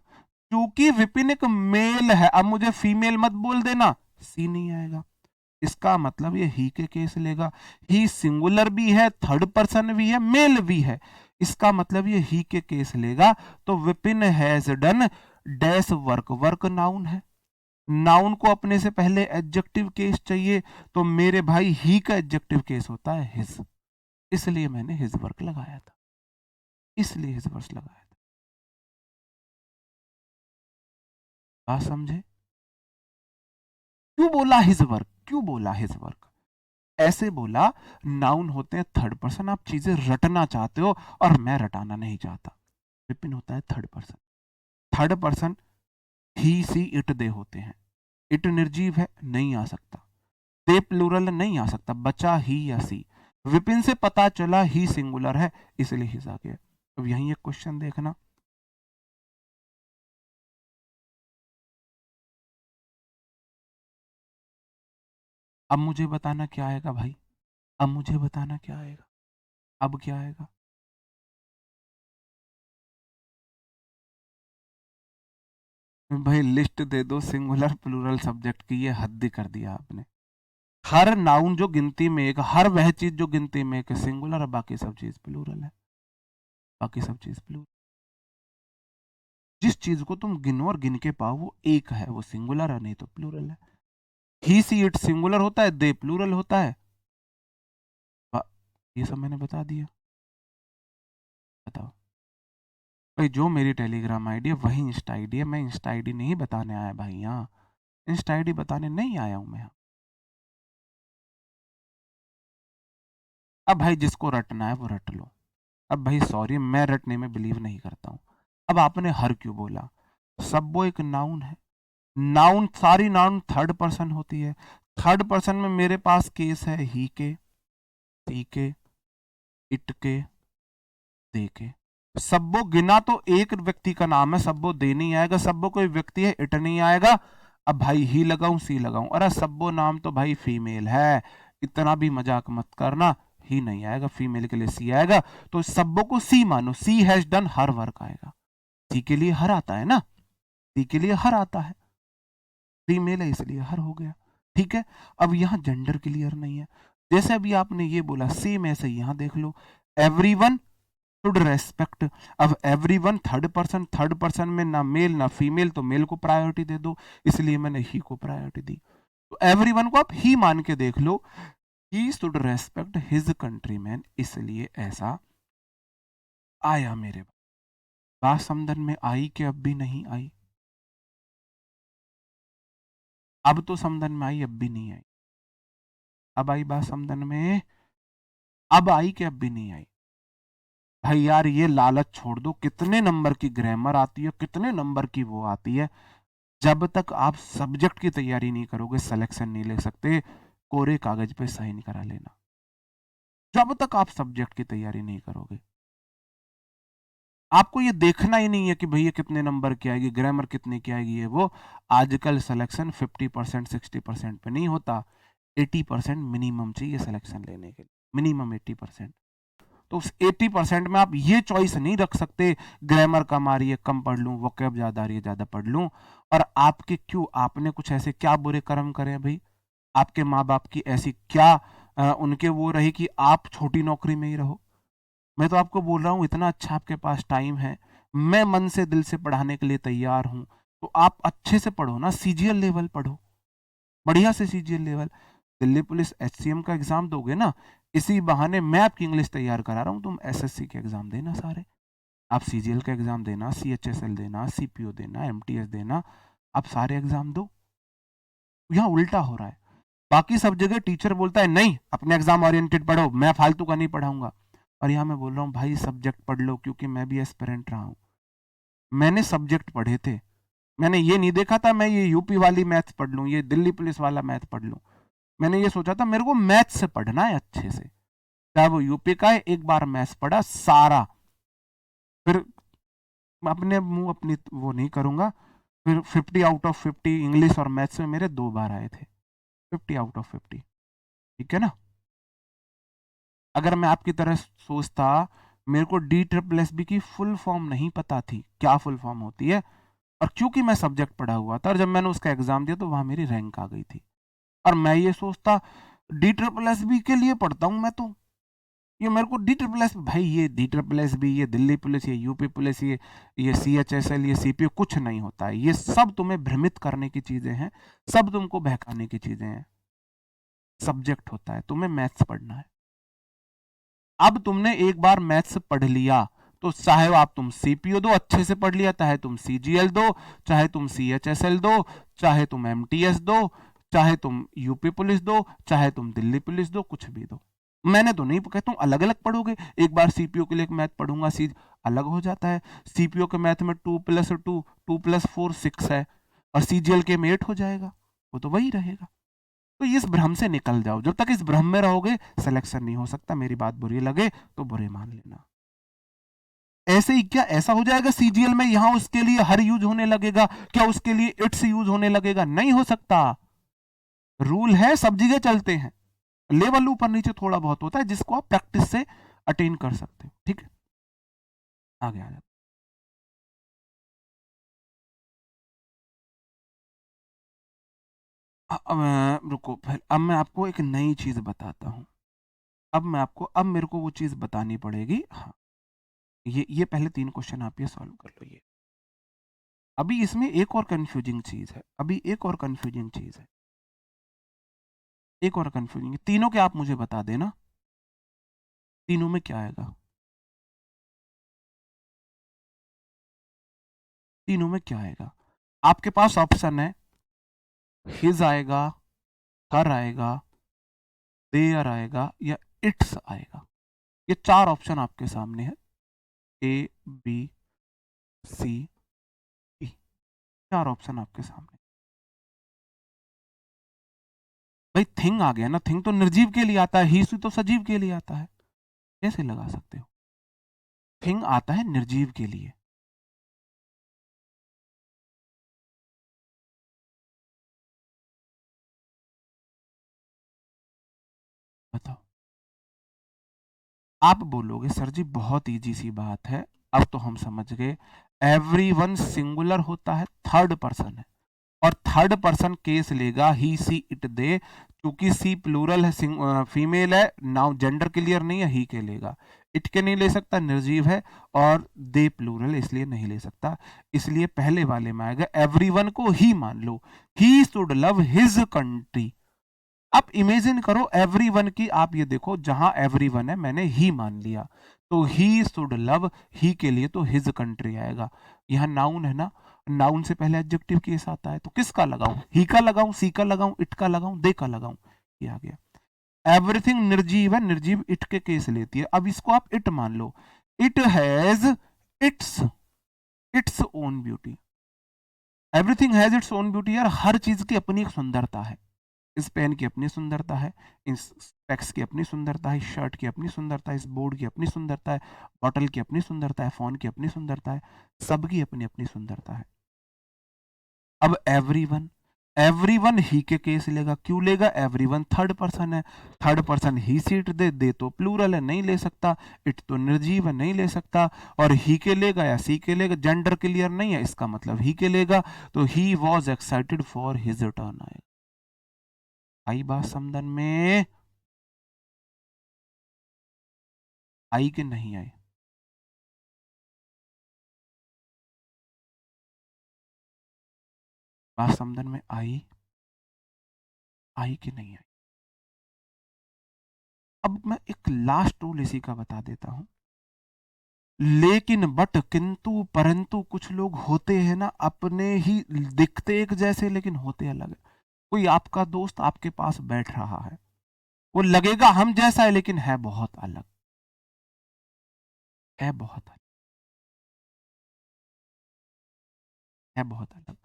क्योंकि विपिन एक मेल है, अब मुझे फीमेल मत बोल देना, सी नहीं आएगा। इसका मतलब ये ही के केस लेगा, ही सिंगुलर भी है, थर्ड पर्सन भी है, मेल भी है, इसका मतलब ये ही के केस लेगा। तो Vipin has done dash work, work noun है, नाउन को अपने से पहले एडजेक्टिव केस चाहिए, तो मेरे भाई ही का एडजेक्टिव केस होता है हिज, इसलिए मैंने हिज वर्क लगाया था, इसलिए हिज वर्क लगाया था। बात समझे? क्यों बोला हिज वर्क, क्यों बोला हिज वर्क? ऐसे बोला, नाउन होते हैं थर्ड पर्सन, आप चीजें रटना चाहते हो और मैं रटाना नहीं चाहता। विपिन होता है third person, third person he she it दे होते हैं, इट निर्जीव है, नहीं आ सकता, दे प्लूरल नहीं आ सकता, बचा ही या सी। विपिन से पता चला ही सिंगुलर है, इसलिए हिज आ गया। अब यही एक क्वेश्चन देखना, अब मुझे बताना क्या आएगा भाई, अब मुझे बताना क्या आएगा, अब क्या आएगा? भाई लिस्ट दे दो सिंगुलर प्लूरल सब्जेक्ट की, ये हद ही कर दिया आपने। हर नाउन जो गिनती में एक, हर वह चीज जो गिनती में एक सिंगुलर है, बाकी सब चीज प्लूरल है, बाकी सब चीज प्लूरल। जिस चीज को तुम गिनो और गिन के पाओ वो एक है, वो सिंगुलर है, नहीं तो प्लूरल है। ही सी इट सिंगुलर होता है, दे प्लूरल होता है। ये सब मैंने बता दिया। बताओ भाई, जो मेरी टेलीग्राम आईडी है वही इंस्टा आईडी है, मैं इंस्टा आईडी नहीं बताने आया भाई, यहाँ इंस्टा आईडी बताने नहीं आया हूं मैं यहाँ। अब भाई जिसको रटना है वो रट लो। अब भाई सॉरी, मैं रटने में बिलीव नहीं करता हूँ। अब आपने हर क्यों बोला? सब वो एक नाउन है, नाउन, सारी नाउन थर्ड पर्सन होती है, थर्ड पर्सन में मेरे पास केस है ही के, सी के, इट के, दे के। सब्बो गिना तो एक व्यक्ति का नाम है, सब्बो दे नहीं आएगा, सब्बो कोई व्यक्ति है, इट नहीं आएगा। अब भाई ही लगाऊं सी लगाऊं, अरे सब्बो नाम तो भाई फीमेल है, इतना भी मजाक मत करना, ही नहीं आएगा, फीमेल के लिए सी आएगा, तो सब्बो को सी मानो, सी हैज डन हर वर्क आएगा। सी के लिए हर आता है ना, सी के लिए हर आता है, फीमेल है इसलिए हर हो गया। ठीक है, अब यहाँ जेंडर क्लियर नहीं है, जैसे अभी आपने ये बोला सेम ऐसे यहाँ देख लो, एवरीवन शुड रेस्पेक्ट। अब एवरीवन थर्ड पर्सन में ना मेल ना फीमेल, तो मेल को प्रायोरिटी दे दो, इसलिए मैंने ही को प्रायोरिटी दी। तो एवरीवन को आप ही मान के देख लो, he should respect his countryman, इसलिए ऐसा आया मेरे बात समझन में आई कि अब भी नहीं आई? अब तो समझन में आई, अब भी नहीं आई। अब आई बात समझन में, अब आई कि अब भी नहीं आई? भाई यार ये लालच छोड़ दो, कितने नंबर की ग्रामर आती है, कितने नंबर की वो आती है, जब तक आप सब्जेक्ट की तैयारी नहीं करोगे सिलेक्शन नहीं ले सकते। कोरे कागज पे साइन करा लेना जब तक आप सब्जेक्ट की तैयारी नहीं करोगे। आपको ये देखना ही नहीं है कि भैया कितने नंबर की आएगी, ग्रामर कितने की आएगी, ये वो। आजकल सिलेक्शन 50% 60% पे नहीं होता, 80% मिनिमम चाहिए सिलेक्शन लेने के लिए, मिनिमम 80%। तो उस 80% में आप ये चॉइस नहीं रख सकते ग्रामर कम आ रही है कम पढ़ लूं, वोकैब ज्यादा आ रही है ज्यादा पढ़ लूं। और आपके क्यों, आपने कुछ ऐसे क्या बुरे कर्म करे भाई, आपके माँ बाप की ऐसी क्या उनके वो रही कि आप छोटी नौकरी में ही रहो। मैं तो आपको बोल रहा हूँ इतना अच्छा आपके पास टाइम है, मैं मन से दिल से पढ़ाने के लिए तैयार हूँ। तो आप अच्छे से पढ़ो ना, सीजीएल लेवल पढ़ो, बढ़िया से CGL level. Delhi police HCM का एग्जाम दोगे ना, इसी बहाने मैं आपकी इंग्लिश तैयार करा रहा हूँ, तुम एसएससी के एग्जाम देना सारे, आप सीजीएल का एग्जाम देना, सीएचएसएल देना, सीपीओ देना, एमटीएस देना, आप सारे एग्जाम दो। यहाँ उल्टा हो रहा है, बाकी सब जगह टीचर बोलता है नहीं अपने एग्जाम ओरिएंटेड पढ़ो, मैं फालतू का नहीं पढ़ाऊंगा। और यहाँ मैं बोल रहा हूँ भाई सब्जेक्ट पढ़ लो, क्योंकि मैं भी एस्पिरेंट रहा हूँ, मैंने सब्जेक्ट पढ़े थे। मैंने ये नहीं देखा था मैं ये यूपी वाली मैथ्स पढ़ लूँ, ये दिल्ली पुलिस वाला मैथ पढ़ लूँ। मैंने ये सोचा था मेरे को मैथ्स से पढ़ना है अच्छे से, चाहे वो यूपी का है, एक बार मैथ्स पढ़ा सारा, फिर अपने मुंह अपनी वो नहीं करूंगा। फिर 50 आउट ऑफ 50 इंग्लिश और मैथ्स में मेरे 2 बार आए थे, 50 आउट ऑफ 50। ठीक है ना। अगर मैं आपकी तरह सोचता, मेरे को DSSB की फुल फॉर्म नहीं पता थी, क्या फुल फॉर्म होती है, और क्योंकि मैं सब्जेक्ट पढ़ा हुआ था और जब मैंने उसका एग्जाम दिया तो वहां मेरी रैंक आ गई थी, और मैं ये सोचता DSSB के लिए पढ़ता हूं मैं, तो ये मेरे को DSSB, भाई ये DSSB, ये दिल्ली पुलिस, ये यूपी पुलिस, ये CHSL, ये CPO कुछ नहीं होता है, ये सब तुम्हें भ्रमित करने की चीजें हैं, सब तुमको बहकाने की चीजें हैं। सब्जेक्ट होता है, तुम्हें मैथ्स पढ़ना है। अब तुमने एक बार मैथ्स पढ़ लिया तो चाहे आप तुम सीपीओ दो अच्छे से पढ़ लिया, चाहे तुम सीजीएल दो, चाहे तुम सीएचएसएल दो, चाहे तुम एमटीएस दो, चाहे तुम यूपी पुलिस दो, चाहे तुम दिल्ली पुलिस दो, कुछ भी दो। मैंने तो नहीं कहता हूं अलग अलग पढ़ोगे, एक बार सीपीओ के लिए एक मैथ पढ़ूंगा, सी अलग हो जाता है। सीपीओ के मैथ में 2+2 2+4 6 है, और सीजीएल के में 8 हो जाएगा, वो तो वही रहेगा। तो इस भ्रम से निकल जाओ, जब तक इस भ्रम में रहोगे सिलेक्शन नहीं हो सकता। मेरी बात बुरी लगे तो बुरे मान लेना। ऐसे ही क्या ऐसा हो जाएगा सीजीएल में यहां उसके लिए हर यूज होने लगेगा, क्या उसके लिए इट्स यूज होने लगेगा? नहीं हो सकता। रूल है, सब जगह चलते हैं, लेवल ऊपर नीचे थोड़ा बहुत होता है जिसको आप प्रैक्टिस से अटेन कर सकते हो। ठीक है, आगे आ जाते। रुको, अब मैं आपको एक नई चीज बताता हूं। अब मेरे को वो चीज बतानी पड़ेगी। हाँ, ये पहले 3 क्वेश्चन आप ये सॉल्व कर लो। ये अभी इसमें एक और कंफ्यूजिंग चीज है, अभी एक और कंफ्यूजिंग चीज है, एक और कंफ्यूजिंग। तीनों के आप मुझे बता देना, तीनों में क्या आएगा, तीनों में क्या आएगा। आपके पास ऑप्शन है, हिज आएगा, कर आएगा, देयर आएगा, या इट्स आएगा। ये 4 ऑप्शन आपके सामने है, A B C E, 4 option आपके सामने। भाई थिंग आ गया ना, थिंग तो निर्जीव के लिए आता है, ही तो सजीव के लिए आता है, कैसे लगा सकते हो? थिंग आता है निर्जीव के लिए। बताओ। आप बोलोगे सर जी बहुत इजी सी बात है, अब तो हम समझ गए। एवरीवन सिंगुलर होता है, थर्ड पर्सन है, और थर्ड पर्सन केस लेगा ही सी इट दे, क्योंकि सी प्लूरल है, फीमेल है, नाउ जेंडर क्लियर नहीं है, ही के लेगा। इट के नहीं ले सकता, निर्जीव है, और दे प्लूरल इसलिए नहीं ले सकता। इसलिए पहले वाले में आएगा, एवरीवन को ही मान लो, he should love his country. आप इमेजिन करो एवरीवन की, आप ये देखो जहां एवरीवन है मैंने ही मान लिया, तो ही शुड लव, ही के लिए तो हिज कंट्री आएगा। यहां नाउन है ना, नाउन से पहले एडजेक्टिव केस आता है, तो किसका लगाऊं, ही का लगाऊं, सी का लगाऊं, इट का लगाऊं, दे का लगाऊं, ये आ गया। एवरीथिंग निर्जीव है, निर्जीव इट के केस लेती है। अब इसको आप इट मान लो, it has its its own beauty. Everything has its own beauty, यार हर चीज की अपनी एक सुंदरता है। इस पेन की अपनी सुंदरता है, इस स्पेक्स की अपनी सुंदरता है, इस शर्ट की अपनी सुंदरता है, इस बोर्ड की अपनी सुंदरता है, बॉटल की अपनी सुंदरता है, फ़ोन की अपनी सुंदरता है, सबकी अपनी-अपनी सुंदरता है। अब एवरीवन, एवरीवन ही के केस लेगा, क्यों लेगा? एवरीवन थर्ड पर्सन है, थर्ड पर्सन ही सीट दे तो प्लूरल है, नहीं ले सकता, इट तो निर्जीव है, नहीं ले सकता, और ही के लेगा या सी के लेगा, जेंडर क्लियर नहीं है, इसका मतलब ही के लेगा, तो he was excited for his turn आएगा। आई बात समझन में? आई कि नहीं आई? बात समझन में आई? आई कि नहीं आई? अब मैं एक लास्ट रूल इसी का बता देता हूं। लेकिन बट किंतु परंतु कुछ लोग होते हैं ना, अपने ही दिखते एक जैसे लेकिन होते अलग है। कोई आपका दोस्त आपके पास बैठ रहा है, वो लगेगा हम जैसा है लेकिन है बहुत अलग, है बहुत अलग, है बहुत अलग।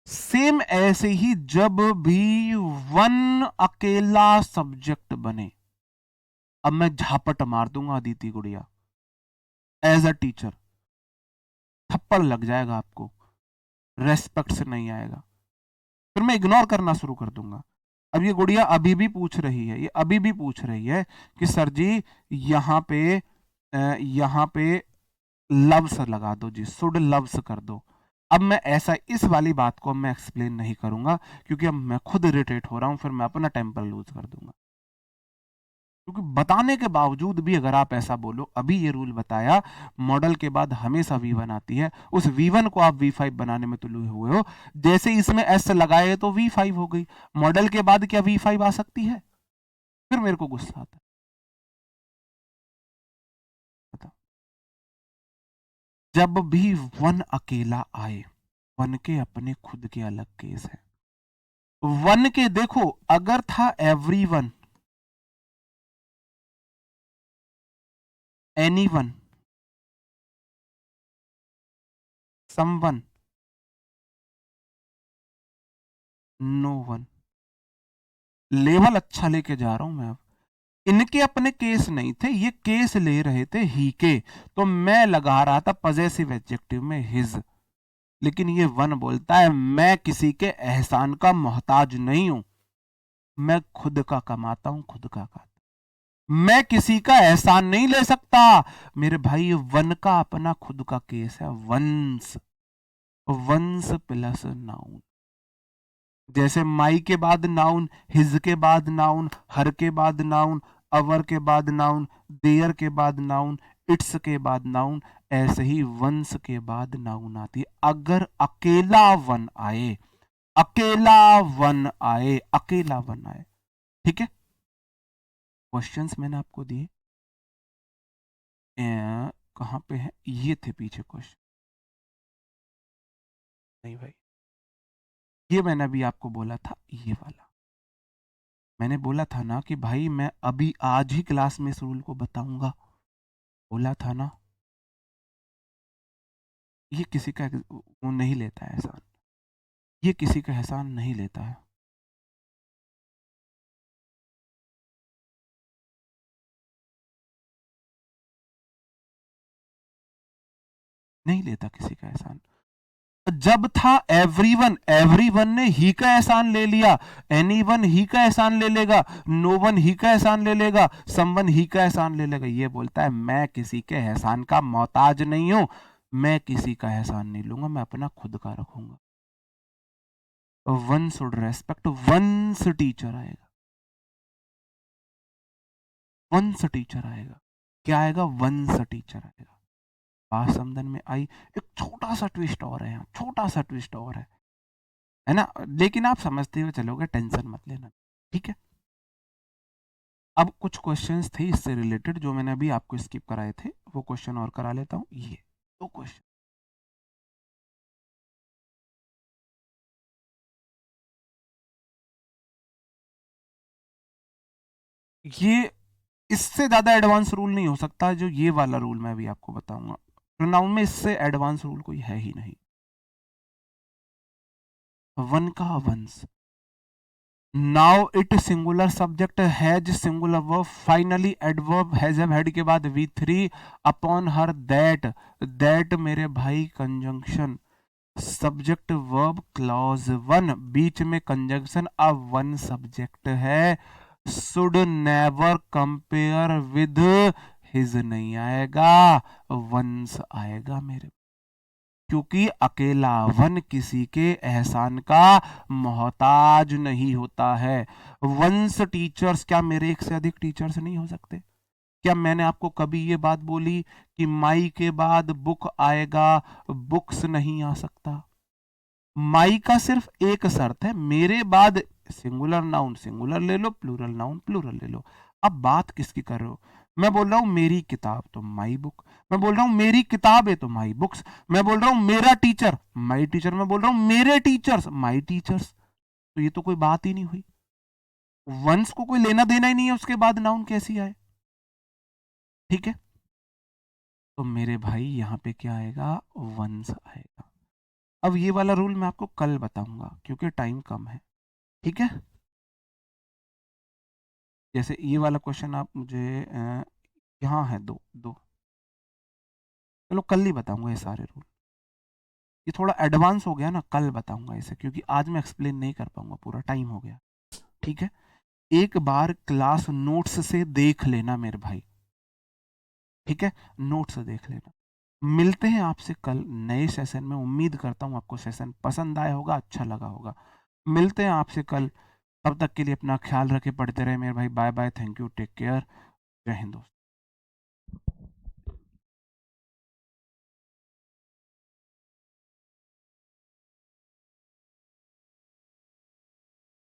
सेम ऐसे ही जब भी वन अकेला सब्जेक्ट बने, अब मैं झापट मार दूंगा अदिति गुड़िया एज अ टीचर, थप्पड़ लग जाएगा आपको, रेस्पेक्ट से नहीं आएगा, फिर मैं इग्नोर करना शुरू कर दूंगा। अब ये गुड़िया अभी भी पूछ रही है, ये अभी भी पूछ रही है कि सर जी यहाँ पे लव्स लगा दो जी, शुड लव्स कर दो। अब मैं ऐसा इस वाली बात को मैं एक्सप्लेन नहीं करूंगा, क्योंकि अब मैं खुद इरिटेट हो रहा हूं, फिर मैं अपना टेम्पर लूज कर दूंगा। क्योंकि बताने के बावजूद भी अगर आप ऐसा बोलो, अभी ये रूल बताया, मॉडल के बाद हमेशा V1 आती है, उस V1 को आप V5 बनाने में तुले हुए हो, जैसे इसमें S लगाए तो V5 हो गई, मॉडल के बाद क्या V5 आ सकती है? फिर मेरे को गुस्सा आता है। बताओ। जब भी वन अकेला आए, वन के अपने खुद के अलग केस है। वन के देखो, अगर था everyone, anyone, someone, no one, level अच्छा लेके जा रहा हूं मैं अब। इनके अपने केस नहीं थे, ये केस ले रहे थे ही के, तो मैं लगा रहा था पजेसिव एडजेक्टिव में हिज, लेकिन ये वन बोलता है मैं किसी के एहसान का मोहताज नहीं हूं, मैं खुद का कमाता हूं, खुद का खाता, मैं किसी का एहसान नहीं ले सकता। मेरे भाई वन का अपना खुद का केस है, वंस, वंस प्लस नाउन, जैसे माई के बाद नाउन, हिज के बाद नाउन, हर के बाद नाउन, अवर के बाद नाउन, देयर के बाद नाउन, इट्स के बाद नाउन, ऐसे ही वंस के बाद नाउन आती है। अगर अकेला वन आए, अकेला वन आए, अकेला वन आए, ठीक है। क्वेश्चंस मैंने आपको दिए, कहां पे है? ये थे पीछे क्वेश्चन, नहीं भाई, ये मैंने अभी आपको बोला था, ये वाला मैंने बोला था ना कि भाई मैं अभी आज ही क्लास में इस रूल को बताऊंगा, बोला था ना। ये किसी का वो नहीं लेता है एहसान, ये किसी का एहसान नहीं लेता है, नहीं लेता किसी का एहसान। जब था एवरीवन, एवरीवन ने ही का एहसान ले लिया, एनीवन ही का एहसान ले लेगा, नो वन ही का एहसान ले लेगा, समवन ही का एहसान ले लेगा, ये बोलता है मैं किसी के एहसान का मोहताज नहीं हूं, मैं किसी का एहसान नहीं लूंगा, मैं अपना खुद का रखूंगा। One should respect, once teacher आएगा, वंस टीचर आएगा, क्या आएगा? वंस टीचर आएगा। बात समझन में आई? एक छोटा सा ट्विस्ट और है यहाँ, छोटा सा ट्विस्ट और है ना, लेकिन आप समझते हुए चलोगे, टेंशन मत लेना, ठीक है। अब कुछ क्वेश्चंस थे इससे रिलेटेड जो मैंने अभी आपको स्किप कराए थे, वो क्वेश्चन और करा लेता हूँ। ये दो क्वेश्चन, ये इससे ज्यादा एडवांस रूल नहीं हो सकता जो ये वाला रूल मैं अभी आपको बताऊंगा, प्रोनाउन में इससे एडवांस रूल कोई है ही नहीं। वन का once, now it singular subject has singular verb finally adverb has have had के बाद V3 अपॉन हर दैट मेरे भाई कंजंक्शन सब्जेक्ट वर्ब क्लॉज 1 बीच में कंजंक्शन अब वन सब्जेक्ट है should never compare with his नहीं आएगा वंस आएगा मेरे क्योंकि अकेला वन किसी के एहसान का मोहताज नहीं होता है वंस टीचर्स क्या मेरे एक से अधिक टीचर्स नहीं हो सकते क्या मैंने आपको कभी ये बात बोली कि माई के बाद बुक आएगा बुक्स नहीं आ सकता माई का सिर्फ एक शर्त है मेरे बाद सिंगुलर नाउन सिंगुलर ले लो प्लूरल नाउन प्लूरल ले लो अब बात किसकी कर रहे हो मैं बोल रहा हूं मेरी किताब तो माई बुक मैं बोल रहा हूं मेरी किताब है तो माई बुक्स मैं बोल रहा हूं मेरा टीचर माई टीचर मैं बोल रहा हूं मेरे टीचर्स माई टीचर्स तो ये तो कोई बात ही नहीं हुई वंस को कोई लेना देना ही नहीं है उसके बाद नाउन कैसी आए ठीक है तो मेरे भाई यहां पे क्या आएगा वंस आएगा अब ये वाला रूल मैं आपको कल बताऊंगा क्योंकि टाइम कम है ठीक है जैसे ये वाला क्वेश्चन आप मुझे यहाँ है दो दो चलो कल ही बताऊंगा ये सारे रूल ये थोड़ा एडवांस हो गया ना कल बताऊंगा इसे क्योंकि आज मैं एक्सप्लेन नहीं कर पाऊंगा पूरा टाइम हो गया ठीक है एक बार क्लास नोट्स से देख लेना मेरे भाई ठीक है नोट्स से देख लेना मिलते हैं आपसे कल नए सेशन में उम्मीद करता हूँ आपको सेशन पसंद आया होगा अच्छा लगा होगा मिलते हैं आपसे कल तब तक के लिए अपना ख्याल रखे पढ़ते रहे मेरे भाई bye bye thank you take care जय हिंद दोस्तों